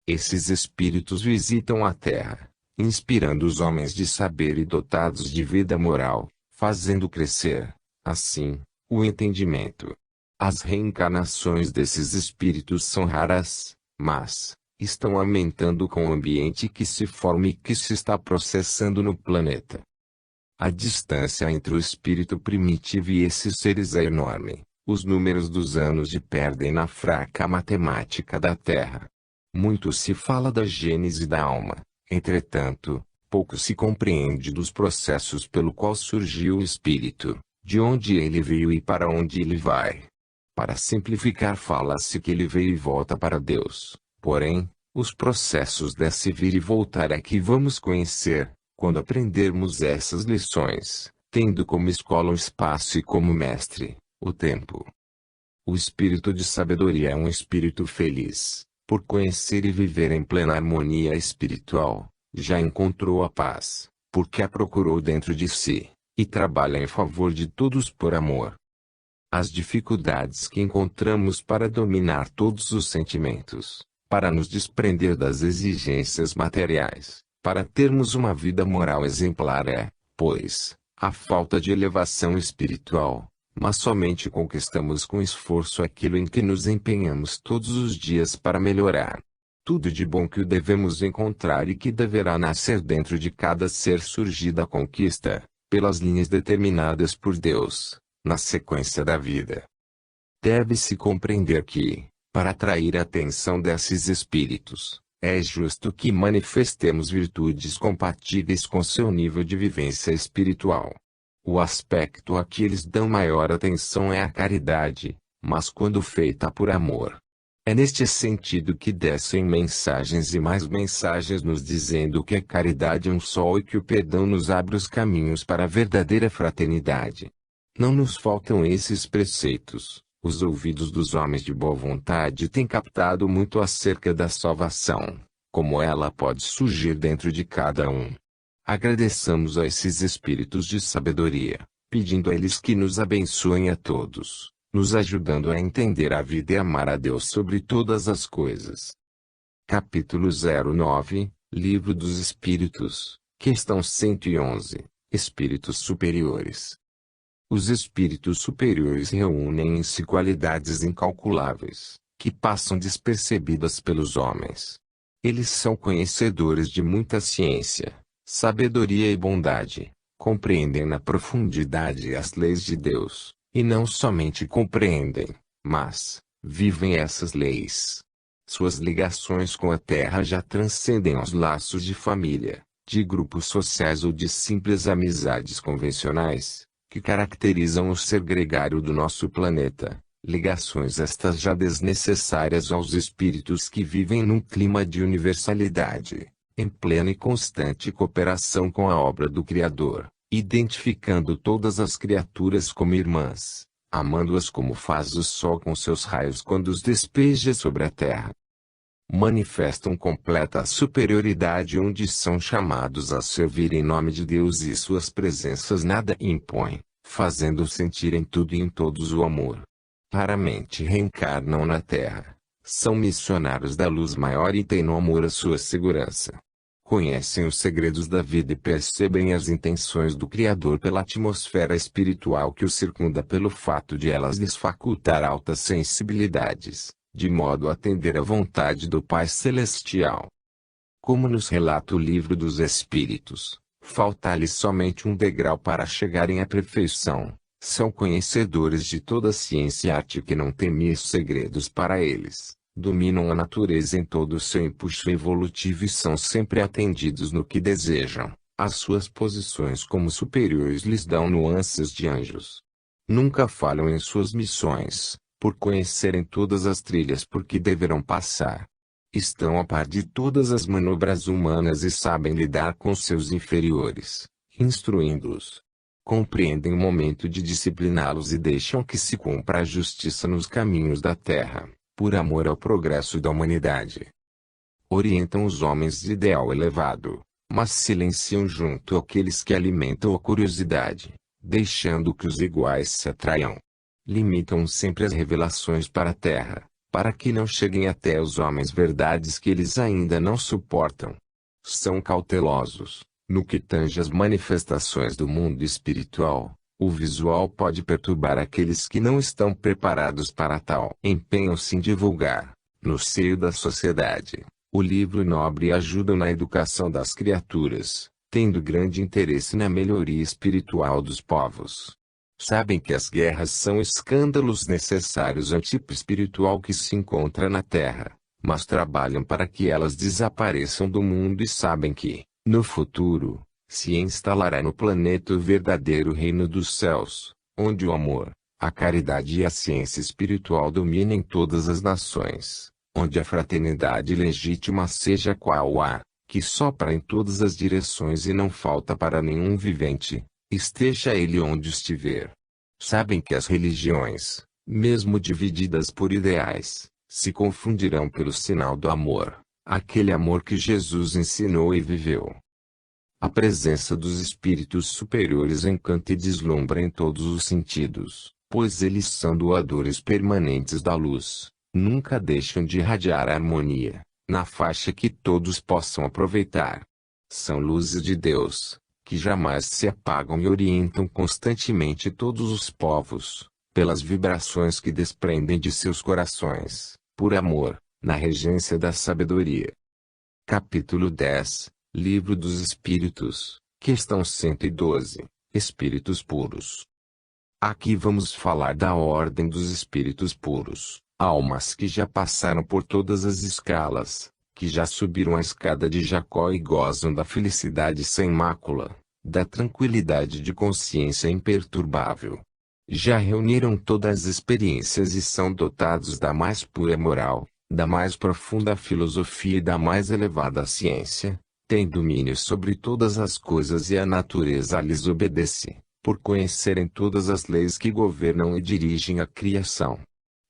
Esses espíritos visitam a Terra, inspirando os homens de saber e dotados de vida moral, fazendo crescer, assim, o entendimento. As reencarnações desses espíritos são raras, mas estão aumentando com o ambiente que se forma e que se está processando no planeta. A distância entre o espírito primitivo e esses seres é enorme. Os números dos anos de perdem na fraca matemática da Terra. Muito se fala da gênese da alma, entretanto, pouco se compreende dos processos pelo qual surgiu o espírito, de onde ele veio e para onde ele vai. Para simplificar, fala-se que ele veio e volta para Deus. Porém, os processos desse vir e voltar é que vamos conhecer, quando aprendermos essas lições, tendo como escola o espaço e como mestre, o tempo. O espírito de sabedoria é um espírito feliz, por conhecer e viver em plena harmonia espiritual. Já encontrou a paz, porque a procurou dentro de si, e trabalha em favor de todos por amor. As dificuldades que encontramos para dominar todos os sentimentos, para nos desprender das exigências materiais, para termos uma vida moral exemplar é, pois, a falta de elevação espiritual, mas somente conquistamos com esforço aquilo em que nos empenhamos todos os dias para melhorar. Tudo de bom que o devemos encontrar e que deverá nascer dentro de cada ser surgir da conquista, pelas linhas determinadas por Deus, na sequência da vida. Deve-se compreender que, para atrair a atenção desses espíritos, é justo que manifestemos virtudes compatíveis com seu nível de vivência espiritual. O aspecto a que eles dão maior atenção é a caridade, mas quando feita por amor. É neste sentido que descem mensagens e mais mensagens nos dizendo que a caridade é um sol e que o perdão nos abre os caminhos para a verdadeira fraternidade. Não nos faltam esses preceitos. Os ouvidos dos homens de boa vontade têm captado muito acerca da salvação, como ela pode surgir dentro de cada um. Agradeçamos a esses espíritos de sabedoria, pedindo a eles que nos abençoem a todos, nos ajudando a entender a vida e amar a Deus sobre todas as coisas. Capítulo 09, Livro dos Espíritos, questão 111, Espíritos Superiores. Os espíritos superiores reúnem em si qualidades incalculáveis, que passam despercebidas pelos homens. Eles são conhecedores de muita ciência, sabedoria e bondade, compreendem na profundidade as leis de Deus, e não somente compreendem, mas vivem essas leis. Suas ligações com a Terra já transcendem os laços de família, de grupos sociais ou de simples amizades convencionais, que caracterizam o ser gregário do nosso planeta, ligações estas já desnecessárias aos espíritos que vivem num clima de universalidade, em plena e constante cooperação com a obra do Criador, identificando todas as criaturas como irmãs, amando-as como faz o sol com seus raios quando os despeja sobre a terra. Manifestam completa superioridade onde são chamados a servir em nome de Deus e suas presenças nada impõem, fazendo sentir em tudo e em todos o amor. Raramente reencarnam na Terra, são missionários da luz maior e têm no amor a sua segurança. Conhecem os segredos da vida e percebem as intenções do Criador pela atmosfera espiritual que os circunda pelo fato de elas lhes facultar altas sensibilidades, de modo a atender à vontade do Pai Celestial. Como nos relata o Livro dos Espíritos, falta-lhes somente um degrau para chegarem à perfeição. São conhecedores de toda a ciência e arte que não temem segredos para eles, dominam a natureza em todo o seu empuxo evolutivo e são sempre atendidos no que desejam. As suas posições como superiores lhes dão nuances de anjos. Nunca falham em suas missões, por conhecerem todas as trilhas por que deverão passar. Estão a par de todas as manobras humanas e sabem lidar com seus inferiores, instruindo-os. Compreendem o momento de discipliná-los e deixam que se cumpra a justiça nos caminhos da terra, por amor ao progresso da humanidade. Orientam os homens de ideal elevado, mas silenciam junto àqueles que alimentam a curiosidade, deixando que os iguais se atraiam. Limitam sempre as revelações para a terra, para que não cheguem até os homens verdades que eles ainda não suportam. São cautelosos, no que tange às manifestações do mundo espiritual. O visual pode perturbar aqueles que não estão preparados para tal. Empenham-se em divulgar, no seio da sociedade, o livro nobre e ajudam na educação das criaturas, tendo grande interesse na melhoria espiritual dos povos. Sabem que as guerras são escândalos necessários ao tipo espiritual que se encontra na Terra, mas trabalham para que elas desapareçam do mundo e sabem que, no futuro, se instalará no planeta o verdadeiro reino dos céus, onde o amor, a caridade e a ciência espiritual dominem todas as nações, onde a fraternidade legítima seja qual ar, que sopra em todas as direções e não falta para nenhum vivente, esteja ele onde estiver. Sabem que as religiões, mesmo divididas por ideais, se confundirão pelo sinal do amor, aquele amor que Jesus ensinou e viveu. A presença dos espíritos superiores encanta e deslumbra em todos os sentidos, pois eles são doadores permanentes da luz, nunca deixam de irradiar a harmonia, na faixa que todos possam aproveitar. São luzes de Deus, que jamais se apagam e orientam constantemente todos os povos, pelas vibrações que desprendem de seus corações, por amor, na regência da sabedoria. Capítulo 10, Livro dos Espíritos, questão 112, Espíritos Puros. Aqui vamos falar da ordem dos espíritos puros, almas que já passaram por todas as escalas, que já subiram a escada de Jacó e gozam da felicidade sem mácula, da tranquilidade de consciência imperturbável. Já reuniram todas as experiências e são dotados da mais pura moral, da mais profunda filosofia e da mais elevada ciência, tem domínio sobre todas as coisas e a natureza lhes obedece, por conhecerem todas as leis que governam e dirigem a criação.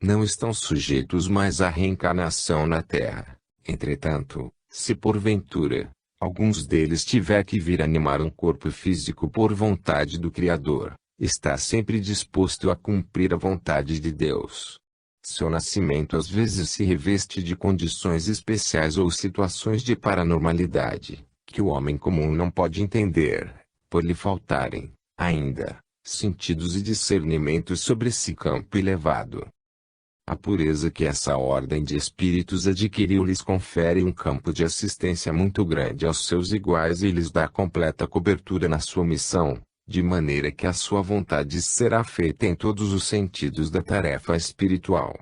Não estão sujeitos mais à reencarnação na Terra. Entretanto, se porventura, alguns deles tiver que vir animar um corpo físico por vontade do Criador, está sempre disposto a cumprir a vontade de Deus. Seu nascimento às vezes se reveste de condições especiais ou situações de paranormalidade, que o homem comum não pode entender, por lhe faltarem, ainda, sentidos e discernimentos sobre esse campo elevado. A pureza que essa ordem de espíritos adquiriu lhes confere um campo de assistência muito grande aos seus iguais e lhes dá completa cobertura na sua missão, de maneira que a sua vontade será feita em todos os sentidos da tarefa espiritual.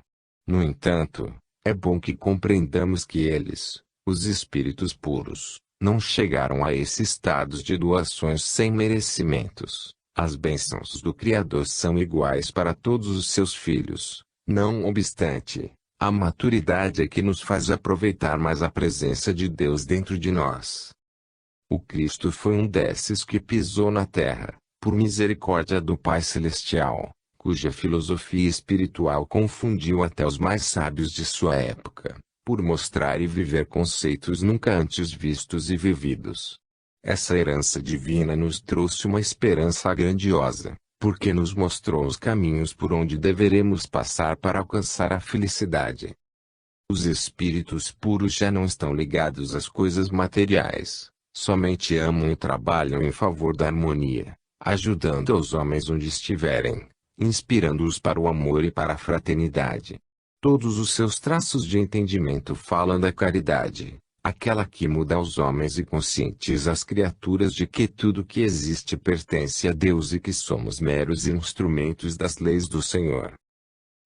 No entanto, é bom que compreendamos que eles, os espíritos puros, não chegaram a esses estados de doações sem merecimentos. As bênçãos do Criador são iguais para todos os seus filhos. Não obstante, a maturidade é que nos faz aproveitar mais a presença de Deus dentro de nós. O Cristo foi um desses que pisou na terra, por misericórdia do Pai Celestial, cuja filosofia espiritual confundiu até os mais sábios de sua época, por mostrar e viver conceitos nunca antes vistos e vividos. Essa herança divina nos trouxe uma esperança grandiosa, porque nos mostrou os caminhos por onde deveremos passar para alcançar a felicidade. Os espíritos puros já não estão ligados às coisas materiais, somente amam e trabalham em favor da harmonia, ajudando os homens onde estiverem, inspirando-os para o amor e para a fraternidade. Todos os seus traços de entendimento falam da caridade, aquela que muda os homens e conscientiza as criaturas de que tudo que existe pertence a Deus e que somos meros instrumentos das leis do Senhor.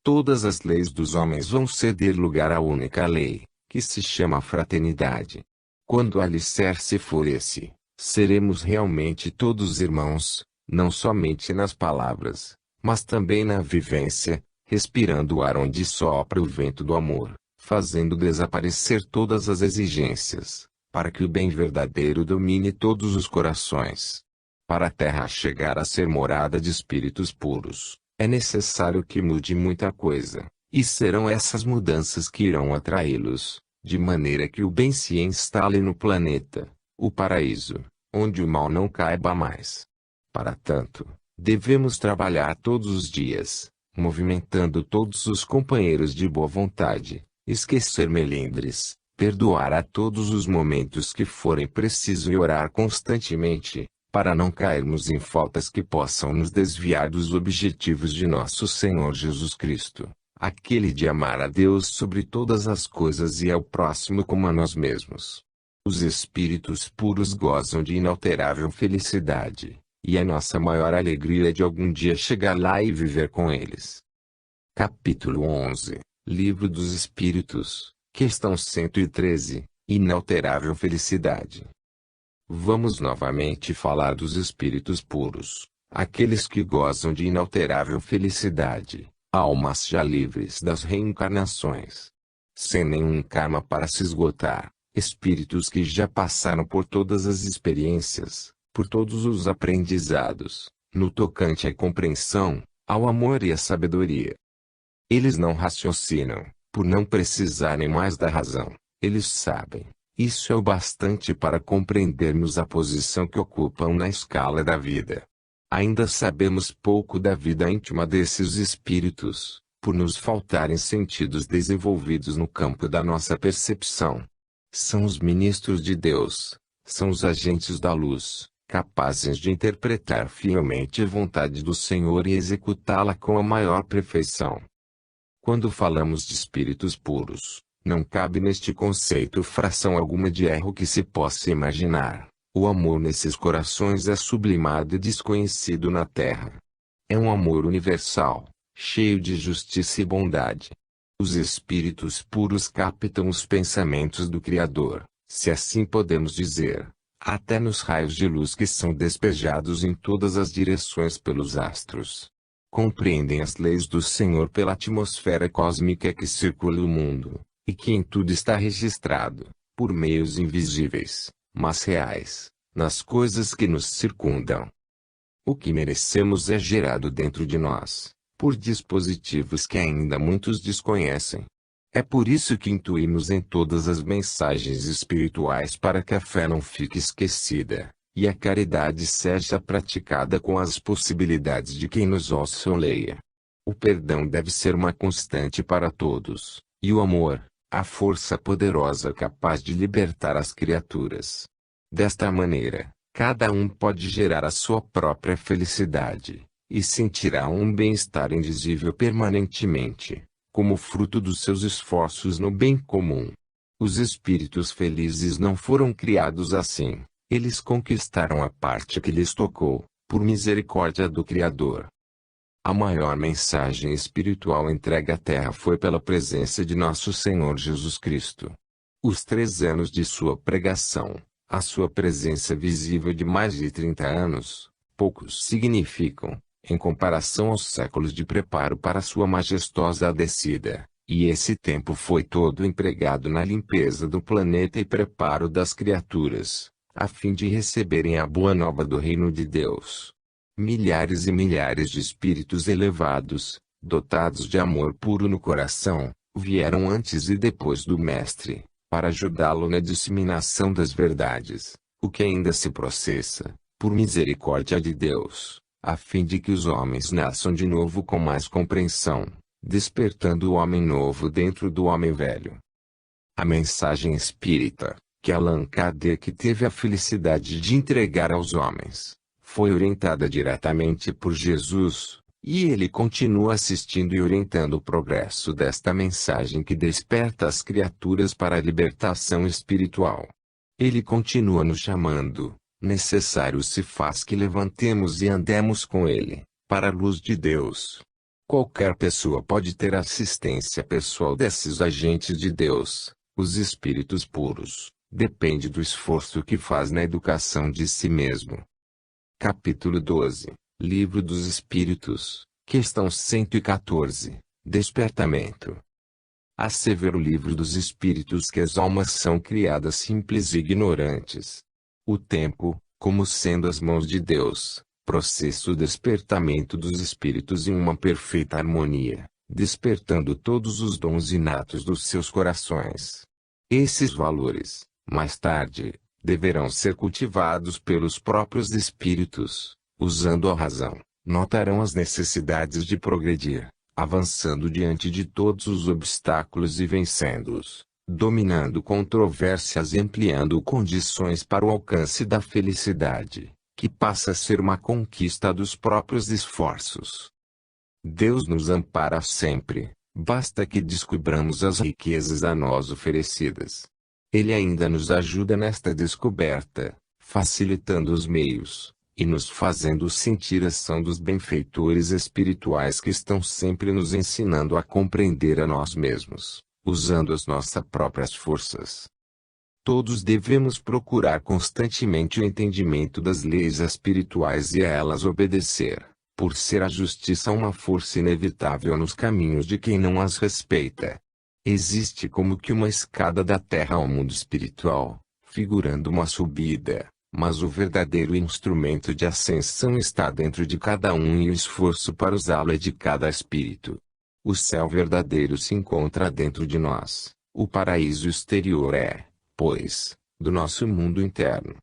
Todas as leis dos homens vão ceder lugar à única lei, que se chama fraternidade. Quando o alicerce for esse, seremos realmente todos irmãos, não somente nas palavras, mas também na vivência, respirando o ar onde sopra o vento do amor, fazendo desaparecer todas as exigências, para que o bem verdadeiro domine todos os corações. Para a terra chegar a ser morada de espíritos puros, é necessário que mude muita coisa, e serão essas mudanças que irão atraí-los, de maneira que o bem se instale no planeta, o paraíso, onde o mal não caiba mais. Para tanto, devemos trabalhar todos os dias, movimentando todos os companheiros de boa vontade, esquecer melindres, perdoar a todos os momentos que forem preciso e orar constantemente, para não cairmos em faltas que possam nos desviar dos objetivos de nosso Senhor Jesus Cristo, aquele de amar a Deus sobre todas as coisas e ao próximo como a nós mesmos. Os espíritos puros gozam de inalterável felicidade, e a nossa maior alegria é de algum dia chegar lá e viver com eles. Capítulo 11 Livro dos Espíritos, questão 113, Inalterável Felicidade. Vamos novamente falar dos espíritos puros, aqueles que gozam de inalterável felicidade, almas já livres das reencarnações, sem nenhum karma para se esgotar, espíritos que já passaram por todas as experiências, por todos os aprendizados, no tocante à compreensão, ao amor e à sabedoria. Eles não raciocinam, por não precisarem mais da razão, eles sabem. Isso é o bastante para compreendermos a posição que ocupam na escala da vida. Ainda sabemos pouco da vida íntima desses espíritos, por nos faltarem sentidos desenvolvidos no campo da nossa percepção. São os ministros de Deus, são os agentes da luz, capazes de interpretar fielmente a vontade do Senhor e executá-la com a maior perfeição. Quando falamos de espíritos puros, não cabe neste conceito fração alguma de erro que se possa imaginar. O amor nesses corações é sublimado e desconhecido na terra. É um amor universal, cheio de justiça e bondade. Os espíritos puros captam os pensamentos do Criador, se assim podemos dizer, até nos raios de luz que são despejados em todas as direções pelos astros. Compreendem as leis do Senhor pela atmosfera cósmica que circula o mundo, e que em tudo está registrado, por meios invisíveis, mas reais, nas coisas que nos circundam. O que merecemos é gerado dentro de nós, por dispositivos que ainda muitos desconhecem. É por isso que intuímos em todas as mensagens espirituais para que a fé não fique esquecida, e a caridade seja praticada com as possibilidades de quem nos auxilia. O perdão deve ser uma constante para todos, e o amor, a força poderosa capaz de libertar as criaturas. Desta maneira, cada um pode gerar a sua própria felicidade, e sentirá um bem-estar indizível permanentemente, como fruto dos seus esforços no bem comum. Os espíritos felizes não foram criados assim, eles conquistaram a parte que lhes tocou, por misericórdia do Criador. A maior mensagem espiritual entregue à Terra foi pela presença de nosso Senhor Jesus Cristo. Os 3 anos de sua pregação, a sua presença visível de mais de 30 anos, poucos significam, em comparação aos séculos de preparo para sua majestosa descida, e esse tempo foi todo empregado na limpeza do planeta e preparo das criaturas, a fim de receberem a boa nova do reino de Deus. Milhares e milhares de espíritos elevados, dotados de amor puro no coração, vieram antes e depois do Mestre, para ajudá-lo na disseminação das verdades, o que ainda se processa, por misericórdia de Deus, a fim de que os homens nasçam de novo com mais compreensão, despertando o homem novo dentro do homem velho. A mensagem espírita, que Allan Kardec teve a felicidade de entregar aos homens, foi orientada diretamente por Jesus, e ele continua assistindo e orientando o progresso desta mensagem que desperta as criaturas para a libertação espiritual. Ele continua nos chamando, necessário se faz que levantemos e andemos com ele, para a luz de Deus. Qualquer pessoa pode ter assistência pessoal desses agentes de Deus, os espíritos puros, depende do esforço que faz na educação de si mesmo. Capítulo 12, Livro dos Espíritos, questão 114, Despertamento. Assevera o Livro dos Espíritos que as almas são criadas simples e ignorantes. O tempo, como sendo as mãos de Deus, processa o despertamento dos espíritos em uma perfeita harmonia, despertando todos os dons inatos dos seus corações. Esses valores, mais tarde, deverão ser cultivados pelos próprios espíritos, usando a razão, notarão as necessidades de progredir, avançando diante de todos os obstáculos e vencendo-os, dominando controvérsias e ampliando condições para o alcance da felicidade, que passa a ser uma conquista dos próprios esforços. Deus nos ampara sempre, basta que descobramos as riquezas a nós oferecidas. Ele ainda nos ajuda nesta descoberta, facilitando os meios, e nos fazendo sentir a ação dos benfeitores espirituais que estão sempre nos ensinando a compreender a nós mesmos, usando as nossas próprias forças. Todos devemos procurar constantemente o entendimento das leis espirituais e a elas obedecer, por ser a justiça uma força inevitável nos caminhos de quem não as respeita. Existe como que uma escada da terra ao mundo espiritual, figurando uma subida, mas o verdadeiro instrumento de ascensão está dentro de cada um e o esforço para usá-lo é de cada espírito. O céu verdadeiro se encontra dentro de nós, o paraíso exterior é, pois, do nosso mundo interno.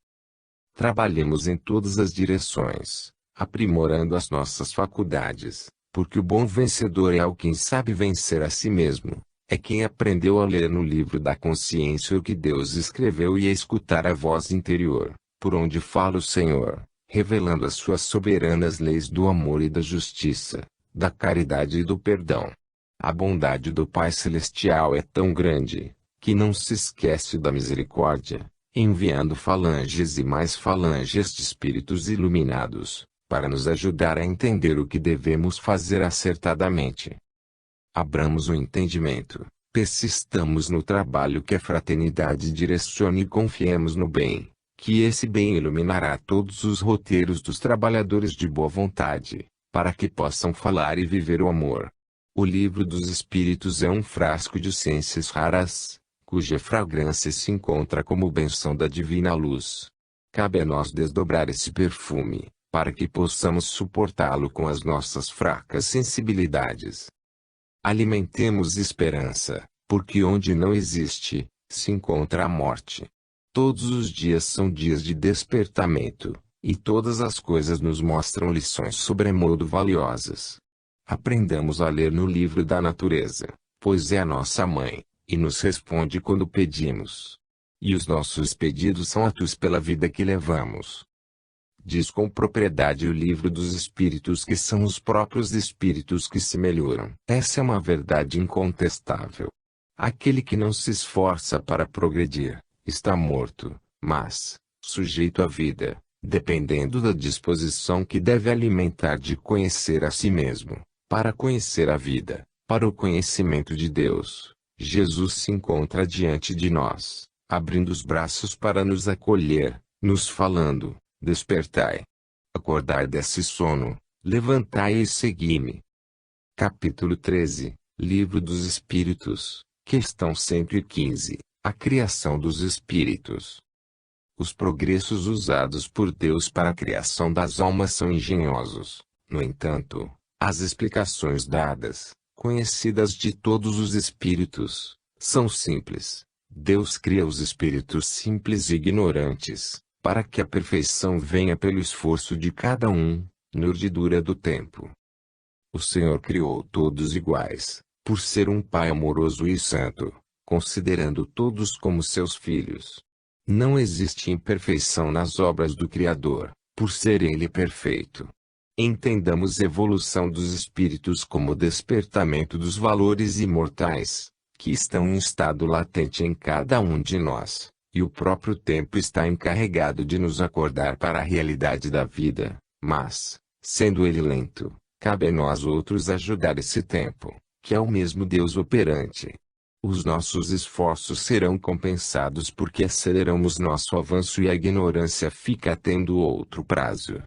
Trabalhemos em todas as direções, aprimorando as nossas faculdades, porque o bom vencedor é o quem sabe vencer a si mesmo. É quem aprendeu a ler no livro da consciência o que Deus escreveu e a escutar a voz interior, por onde fala o Senhor, revelando as suas soberanas leis do amor e da justiça, da caridade e do perdão. A bondade do Pai Celestial é tão grande, que não se esquece da misericórdia, enviando falanges e mais falanges de espíritos iluminados, para nos ajudar a entender o que devemos fazer acertadamente. Abramos o entendimento, persistamos no trabalho que a fraternidade direciona e confiemos no bem, que esse bem iluminará todos os roteiros dos trabalhadores de boa vontade, para que possam falar e viver o amor. O livro dos Espíritos é um frasco de essências raras, cuja fragrância se encontra como benção da divina luz. Cabe a nós desdobrar esse perfume, para que possamos suportá-lo com as nossas fracas sensibilidades. Alimentemos esperança, porque onde não existe, se encontra a morte. Todos os dias são dias de despertamento, e todas as coisas nos mostram lições sobremodo valiosas. Aprendamos a ler no livro da natureza, pois é a nossa mãe, e nos responde quando pedimos. E os nossos pedidos são atos pela vida que levamos. Diz com propriedade o livro dos Espíritos que são os próprios Espíritos que se melhoram. Essa é uma verdade incontestável. Aquele que não se esforça para progredir, está morto, mas, sujeito à vida, dependendo da disposição que deve alimentar de conhecer a si mesmo, para conhecer a vida, para o conhecimento de Deus. Jesus se encontra diante de nós, abrindo os braços para nos acolher, nos falando: despertai. Acordai desse sono, levantai e segui-me. Capítulo 13, Livro dos Espíritos, questão 115, a criação dos espíritos. Os progressos usados por Deus para a criação das almas são engenhosos. No entanto, as explicações dadas, conhecidas de todos os espíritos, são simples. Deus cria os espíritos simples e ignorantes, para que a perfeição venha pelo esforço de cada um, na urdidura do tempo. O Senhor criou todos iguais, por ser um Pai amoroso e santo, considerando todos como seus filhos. Não existe imperfeição nas obras do Criador, por ser Ele perfeito. Entendamos a evolução dos espíritos como o despertamento dos valores imortais, que estão em estado latente em cada um de nós. E o próprio tempo está encarregado de nos acordar para a realidade da vida, mas, sendo ele lento, cabe a nós outros ajudar esse tempo, que é o mesmo Deus operante. Os nossos esforços serão compensados porque aceleramos nosso avanço e a ignorância fica tendo outro prazo.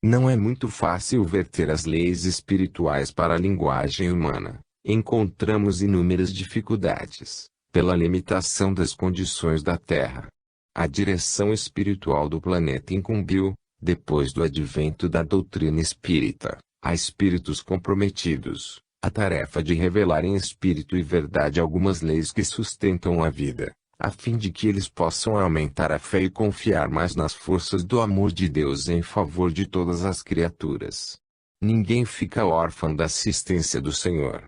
Não é muito fácil verter as leis espirituais para a linguagem humana. Encontramos inúmeras dificuldades, pela limitação das condições da Terra. A direção espiritual do planeta incumbiu, depois do advento da doutrina espírita, a espíritos comprometidos, a tarefa de revelar em espírito e verdade algumas leis que sustentam a vida, a fim de que eles possam aumentar a fé e confiar mais nas forças do amor de Deus em favor de todas as criaturas. Ninguém fica órfão da assistência do Senhor.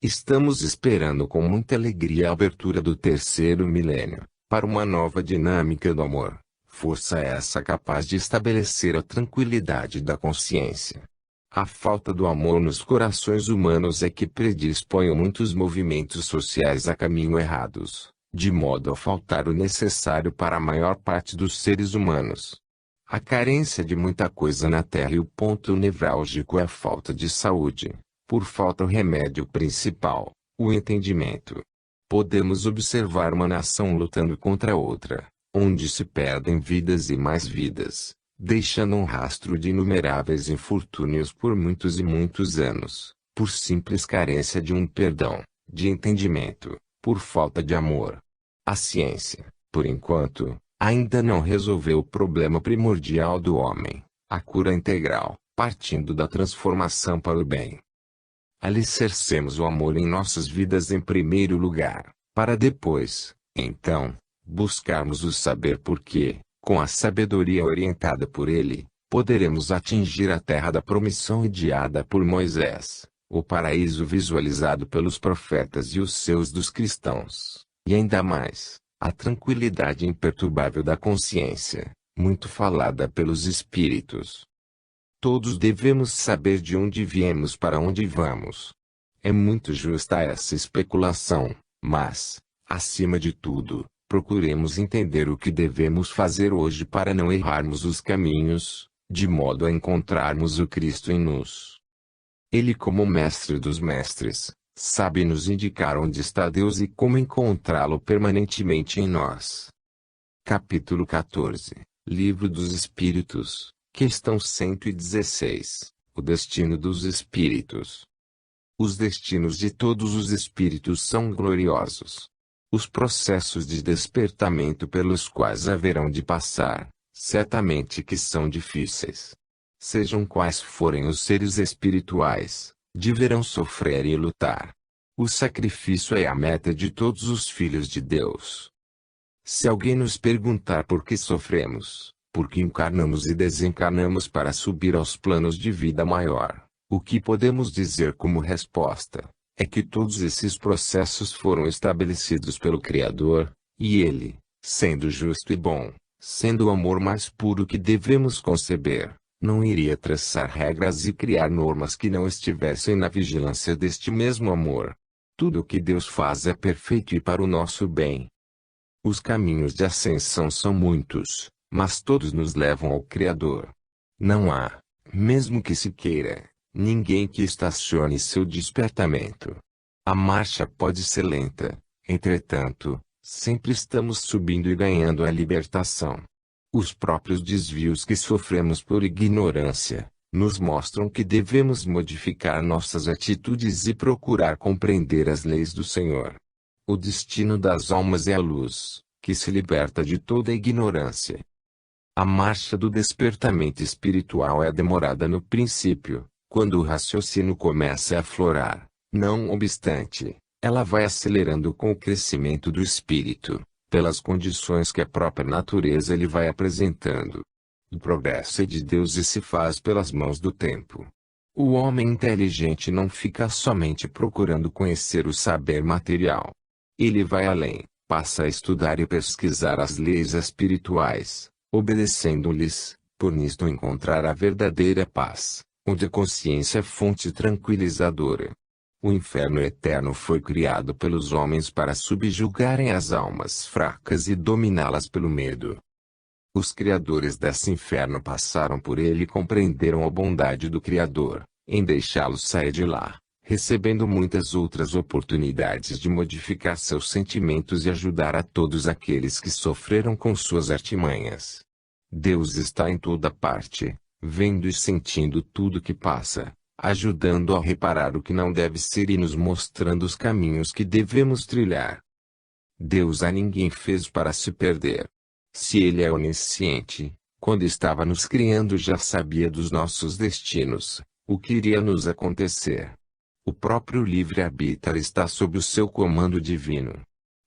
Estamos esperando com muita alegria a abertura do terceiro milênio, para uma nova dinâmica do amor, força essa capaz de estabelecer a tranquilidade da consciência. A falta do amor nos corações humanos é que predispõe muitos movimentos sociais a caminho errados, de modo a faltar o necessário para a maior parte dos seres humanos. A carência de muita coisa na Terra e o ponto nevrálgico é a falta de saúde. Por falta o remédio principal, o entendimento. Podemos observar uma nação lutando contra outra, onde se perdem vidas e mais vidas, deixando um rastro de inumeráveis infortúnios por muitos e muitos anos, por simples carência de um perdão, de entendimento, por falta de amor. A ciência, por enquanto, ainda não resolveu o problema primordial do homem, a cura integral, partindo da transformação para o bem. Alicercemos o amor em nossas vidas em primeiro lugar, para depois, então, buscarmos o saber porque, com a sabedoria orientada por ele, poderemos atingir a terra da promissão ideada por Moisés, o paraíso visualizado pelos profetas e os seus dos cristãos, e ainda mais, a tranquilidade imperturbável da consciência, muito falada pelos espíritos. Todos devemos saber de onde viemos para onde vamos. É muito justa essa especulação, mas, acima de tudo, procuremos entender o que devemos fazer hoje para não errarmos os caminhos, de modo a encontrarmos o Cristo em nós. Ele, como mestre dos mestres, sabe nos indicar onde está Deus e como encontrá-lo permanentemente em nós. Capítulo 14, Livro dos Espíritos. Questão 116. O destino dos espíritos. Os destinos de todos os espíritos são gloriosos. Os processos de despertamento pelos quais haverão de passar, certamente que são difíceis. Sejam quais forem os seres espirituais, deverão sofrer e lutar. O sacrifício é a meta de todos os filhos de Deus. Se alguém nos perguntar por que sofremos, por que encarnamos e desencarnamos para subir aos planos de vida maior, o que podemos dizer como resposta é que todos esses processos foram estabelecidos pelo Criador, e Ele, sendo justo e bom, sendo o amor mais puro que devemos conceber, não iria traçar regras e criar normas que não estivessem na vigilância deste mesmo amor. Tudo o que Deus faz é perfeito e para o nosso bem. Os caminhos de ascensão são muitos, mas todos nos levam ao Criador. Não há, mesmo que se queira, ninguém que estacione seu despertamento. A marcha pode ser lenta, entretanto, sempre estamos subindo e ganhando a libertação. Os próprios desvios que sofremos por ignorância, nos mostram que devemos modificar nossas atitudes e procurar compreender as leis do Senhor. O destino das almas é a luz, que se liberta de toda a ignorância. A marcha do despertamento espiritual é demorada no princípio, quando o raciocínio começa a aflorar. Não obstante, ela vai acelerando com o crescimento do espírito, pelas condições que a própria natureza lhe vai apresentando. O progresso é de Deus e se faz pelas mãos do tempo. O homem inteligente não fica somente procurando conhecer o saber material. Ele vai além, passa a estudar e pesquisar as leis espirituais, obedecendo-lhes, por nisto encontrar a verdadeira paz, onde a consciência é fonte tranquilizadora. O inferno eterno foi criado pelos homens para subjugarem as almas fracas e dominá-las pelo medo. Os criadores desse inferno passaram por ele e compreenderam a bondade do Criador, em deixá-lo sair de lá, recebendo muitas outras oportunidades de modificar seus sentimentos e ajudar a todos aqueles que sofreram com suas artimanhas. Deus está em toda parte, vendo e sentindo tudo que passa, ajudando a reparar o que não deve ser e nos mostrando os caminhos que devemos trilhar. Deus a ninguém fez para se perder. Se Ele é onisciente, quando estava nos criando já sabia dos nossos destinos, o que iria nos acontecer. O próprio livre-arbítrio está sob o seu comando divino.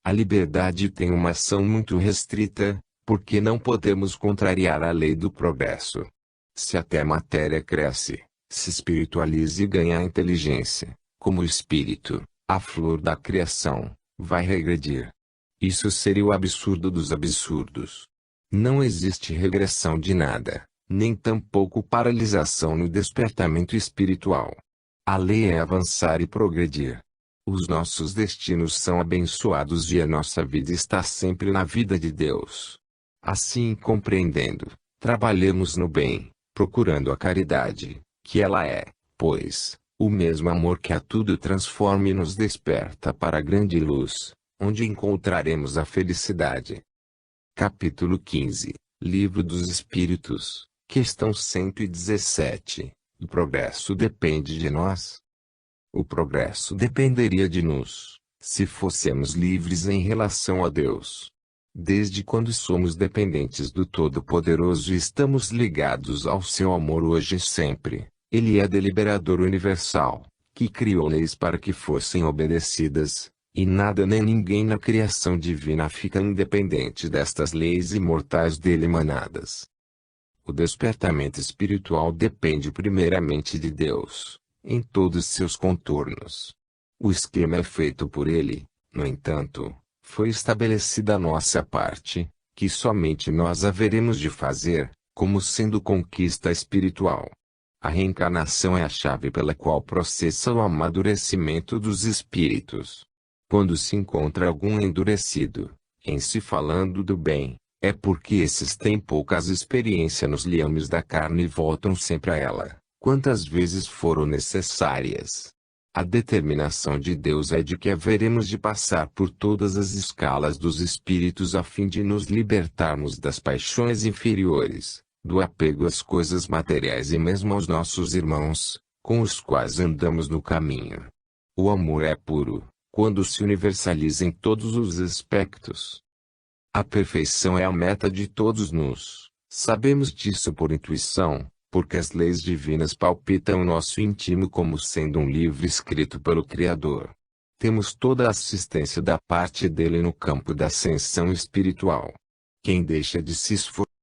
A liberdade tem uma ação muito restrita, porque não podemos contrariar a lei do progresso. Se até a matéria cresce, se espiritualiza e ganha inteligência, como o espírito, a flor da criação, vai regredir. Isso seria o absurdo dos absurdos. Não existe regressão de nada, nem tampouco paralisação no despertamento espiritual. A lei é avançar e progredir. Os nossos destinos são abençoados e a nossa vida está sempre na vida de Deus. Assim compreendendo, trabalhemos no bem, procurando a caridade, que ela é, pois, o mesmo amor que a tudo transforma e nos desperta para a grande luz, onde encontraremos a felicidade. Capítulo 15, Livro dos Espíritos, questão 117. O progresso depende de nós? O progresso dependeria de nós, se fôssemos livres em relação a Deus. Desde quando somos dependentes do Todo-Poderoso e estamos ligados ao seu amor hoje e sempre, Ele é deliberador universal, que criou leis para que fossem obedecidas, e nada nem ninguém na criação divina fica independente destas leis imortais dele emanadas. O despertamento espiritual depende primeiramente de Deus, em todos seus contornos. O esquema é feito por Ele, no entanto, foi estabelecida a nossa parte, que somente nós haveremos de fazer, como sendo conquista espiritual. A reencarnação é a chave pela qual processa o amadurecimento dos espíritos. Quando se encontra algum endurecido, em se falando do bem, é porque esses têm poucas experiências nos liames da carne e voltam sempre a ela, quantas vezes foram necessárias. A determinação de Deus é de que haveremos de passar por todas as escalas dos espíritos a fim de nos libertarmos das paixões inferiores, do apego às coisas materiais e mesmo aos nossos irmãos, com os quais andamos no caminho, O amor é puro, quando se universaliza em todos os aspectos. A perfeição é a meta de todos nós. Sabemos disso por intuição, porque as leis divinas palpitam o nosso íntimo como sendo um livro escrito pelo Criador. Temos toda a assistência da parte dele no campo da ascensão espiritual. Quem deixa de se esforçar